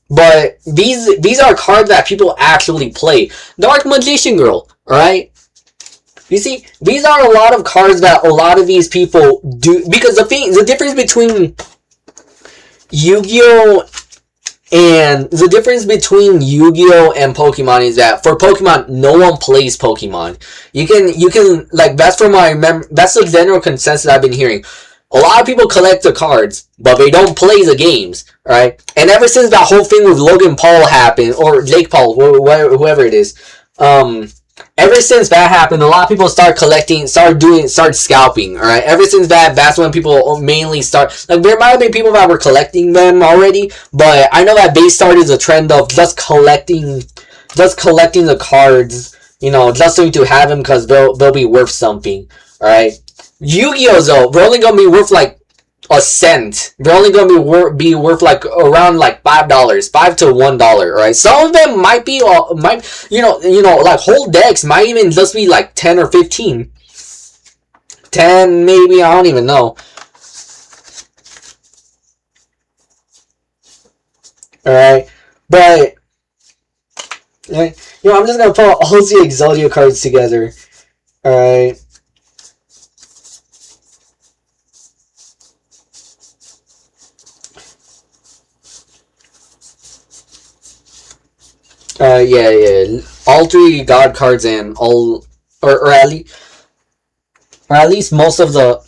[SPEAKER 1] But these are cards that people actually play. Dark Magician Girl, alright? You see, these are a lot of cards that a lot of these people do, because the difference between Yu-Gi-Oh! And the difference between Yu-Gi-Oh! And Pokemon is that for Pokemon, no one plays Pokemon. You can like, that's the general consensus I've been hearing. A lot of people collect the cards, but they don't play the games, right? And ever since that whole thing with Logan Paul happened, or Jake Paul, whoever it is, ever since that happened, a lot of people start scalping, alright? Ever since that's when people mainly start, like, there might have been people that were collecting them already, but I know that they started the trend of just collecting the cards, you know, just so to have them because they'll be worth something, alright? Yu-Gi-Oh! Though, they're only gonna be worth like a cent. They're only gonna be worth like around like $5 to $1. Alright, some of them might you know, like whole decks might even just be like 10 or 15. 10 maybe, I don't even know. Alright, but you know, I'm just gonna put all the Exodia cards together. Alright. Yeah. All 3 God cards and all, or at least most of the.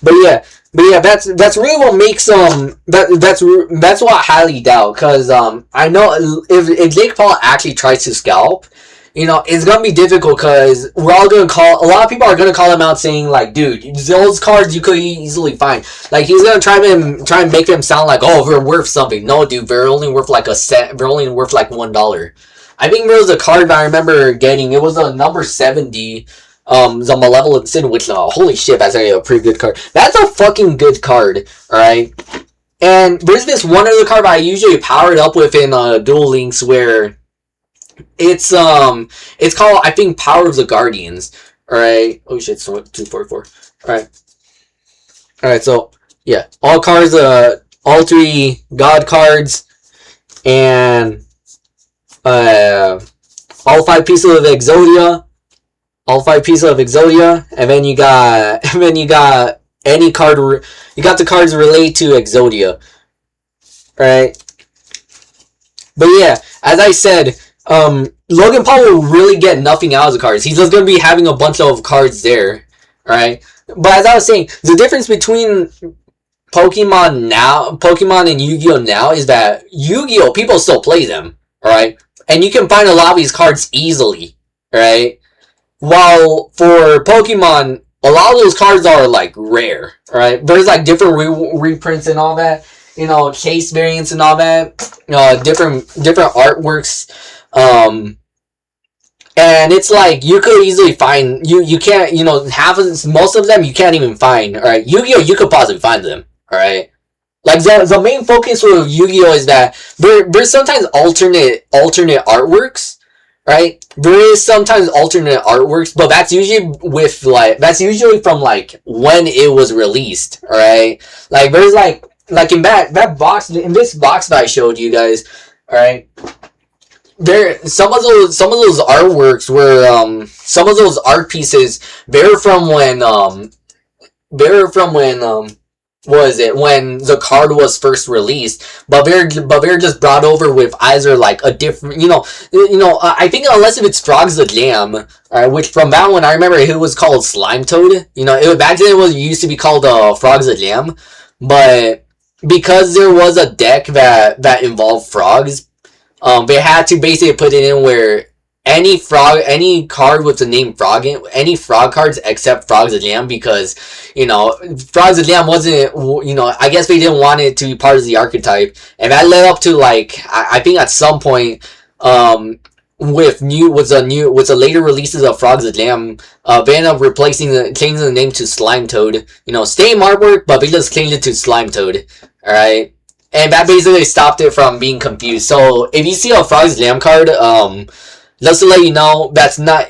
[SPEAKER 1] But yeah, But yeah, that's really what makes that's what I highly doubt, because I know if Jake Paul actually tries to scalp, it's gonna be difficult, because we're all gonna call, a lot of people are gonna call him out saying like, dude, those cards you could easily find. Like, he's gonna try and make them sound like, oh, we're worth something. No, dude, they're only worth like a cent. They're only worth like $1. I think there was a card that I remember getting. It was a number 70. The Malevolent Sin, which, holy shit, that's actually a pretty good card. That's a fucking good card, alright? And there's this one other card that I usually power it up with in Duel Links, where it's called, I think, Power of the Guardians, alright? Oh shit, so 244. Alright, so, yeah. All cards, all 3 God cards, and, all 5 pieces of Exodia. All 5 pieces of Exodia, and then you got any card. You got the cards related to Exodia, right? But yeah, as I said, Logan Paul will really get nothing out of the cards. He's just gonna be having a bunch of cards there, right? But as I was saying, the difference between Pokemon and Yu-Gi-Oh now is that Yu-Gi-Oh, people still play them, alright? And you can find a lot of these cards easily, right? While for Pokemon, a lot of those cards are like rare, right? There's like different reprints and all that, chase variants and all that, different artworks, and it's like you could easily find you can't most of them you can't even find. All right, Yu-Gi-Oh, you could possibly find them. All right, like the main focus for Yu-Gi-Oh is that there's sometimes alternate artworks. Right? There is sometimes alternate artworks, but that's usually from like when it was released, alright? Like there's like in that box, in this box that I showed you guys, alright? There some of those artworks were some of those art pieces, they're from when when the card was first released, but they're just brought over with either like a different, I think, unless if it's Frogs the Jam, which from that one I remember it was called Slime Toad. Back then it used to be called Frogs the Jam, but because there was a deck that involved frogs, they had to basically put it in where any card with the name Frog in, any frog cards except Frogs the Jam, because, Frogs the Jam wasn't, I guess they didn't want it to be part of the archetype, and that led up to, like, I think at some point, with the later releases of Frogs the Jam, they ended up changing the name to Slime Toad. Same artwork, but they just changed it to Slime Toad, alright? And that basically stopped it from being confused. So, if you see a Frogs the Jam card, just to let you know, that's not,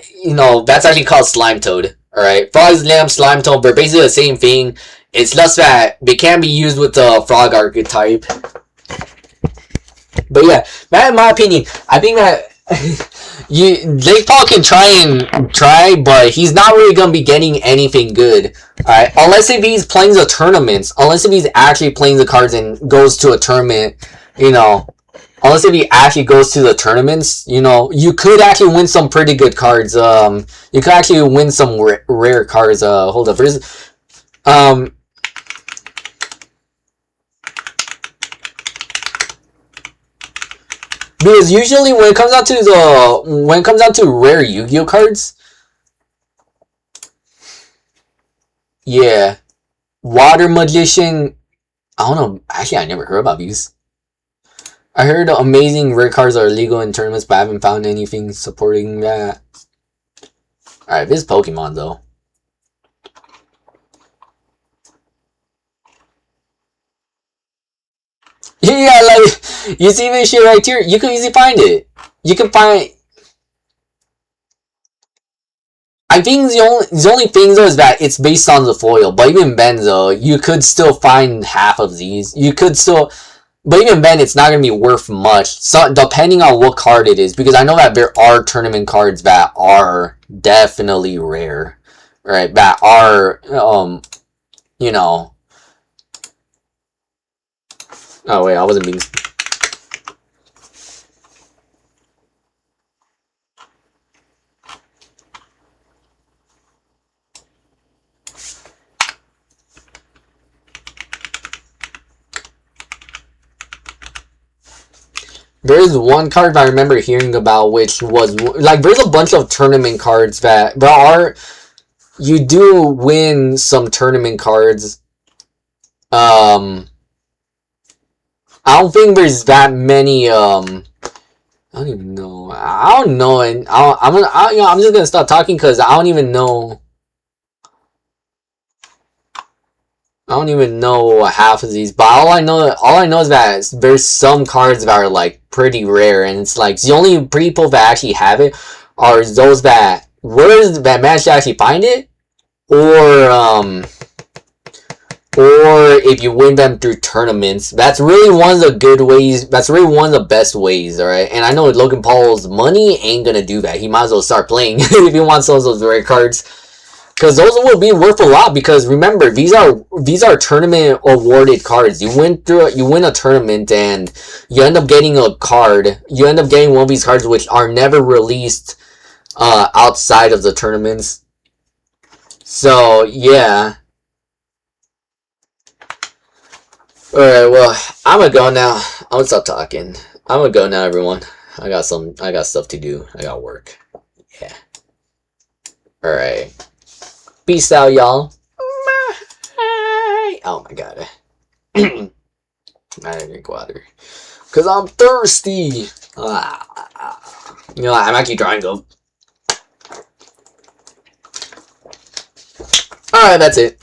[SPEAKER 1] that's actually called Slime Toad, alright? Frogs the Jam, Slime Toad, they're basically the same thing. It's just that they can be used with the frog archetype. But yeah, that in my opinion, I think that Jake Paul can try, but he's not really gonna be getting anything good, alright? Unless if he's playing the tournaments, unless if he's actually playing the cards and goes to a tournament, unless if he actually goes to the tournaments, you could actually win some pretty good cards. You could actually win some rare cards. Hold up, because usually when it comes down to rare Yu-Gi-Oh cards, yeah, Water Magician. I don't know. Actually, I never heard about these. I heard amazing rare cards are illegal in tournaments, but I haven't found anything supporting that. Alright, this is Pokemon, though. Yeah, like, you see this shit right here? You can easily find it. You can find... I think the only thing, though, is that it's based on the foil. But even then, though, you could still find half of these. You could still... But even then, it's not going to be worth much. So, depending on what card it is. Because I know that there are tournament cards that are definitely rare. Right? That are, you know... Oh, wait, I wasn't being... There is one card I remember hearing about, which was like there's a bunch of tournament cards that there are. You do win some tournament cards. I don't think there's that many. I don't even know. I don't know, and I'm just gonna stop talking because I don't even know. I don't even know half of these, but all I know is that there's some cards that are like pretty rare, and it's like the only people that actually have it are those that managed to actually find it, or if you win them through tournaments. That's really one of the good ways. That's really one of the best ways, all right. And I know Logan Paul's money ain't gonna do that. He might as well start playing if he wants those rare cards. Because those will be worth a lot. Because remember, these are tournament awarded cards. You win a tournament and you end up getting a card. You end up getting one of these cards which are never released outside of the tournaments. So yeah. All right. Well, I'm gonna go now. I'm gonna stop talking. I'm gonna go now, everyone. I got stuff to do. I got work. Yeah. All right. Peace out, y'all. Oh my god. I didn't drink water. Because I'm thirsty. You know, I'm actually trying to go. Alright, that's it.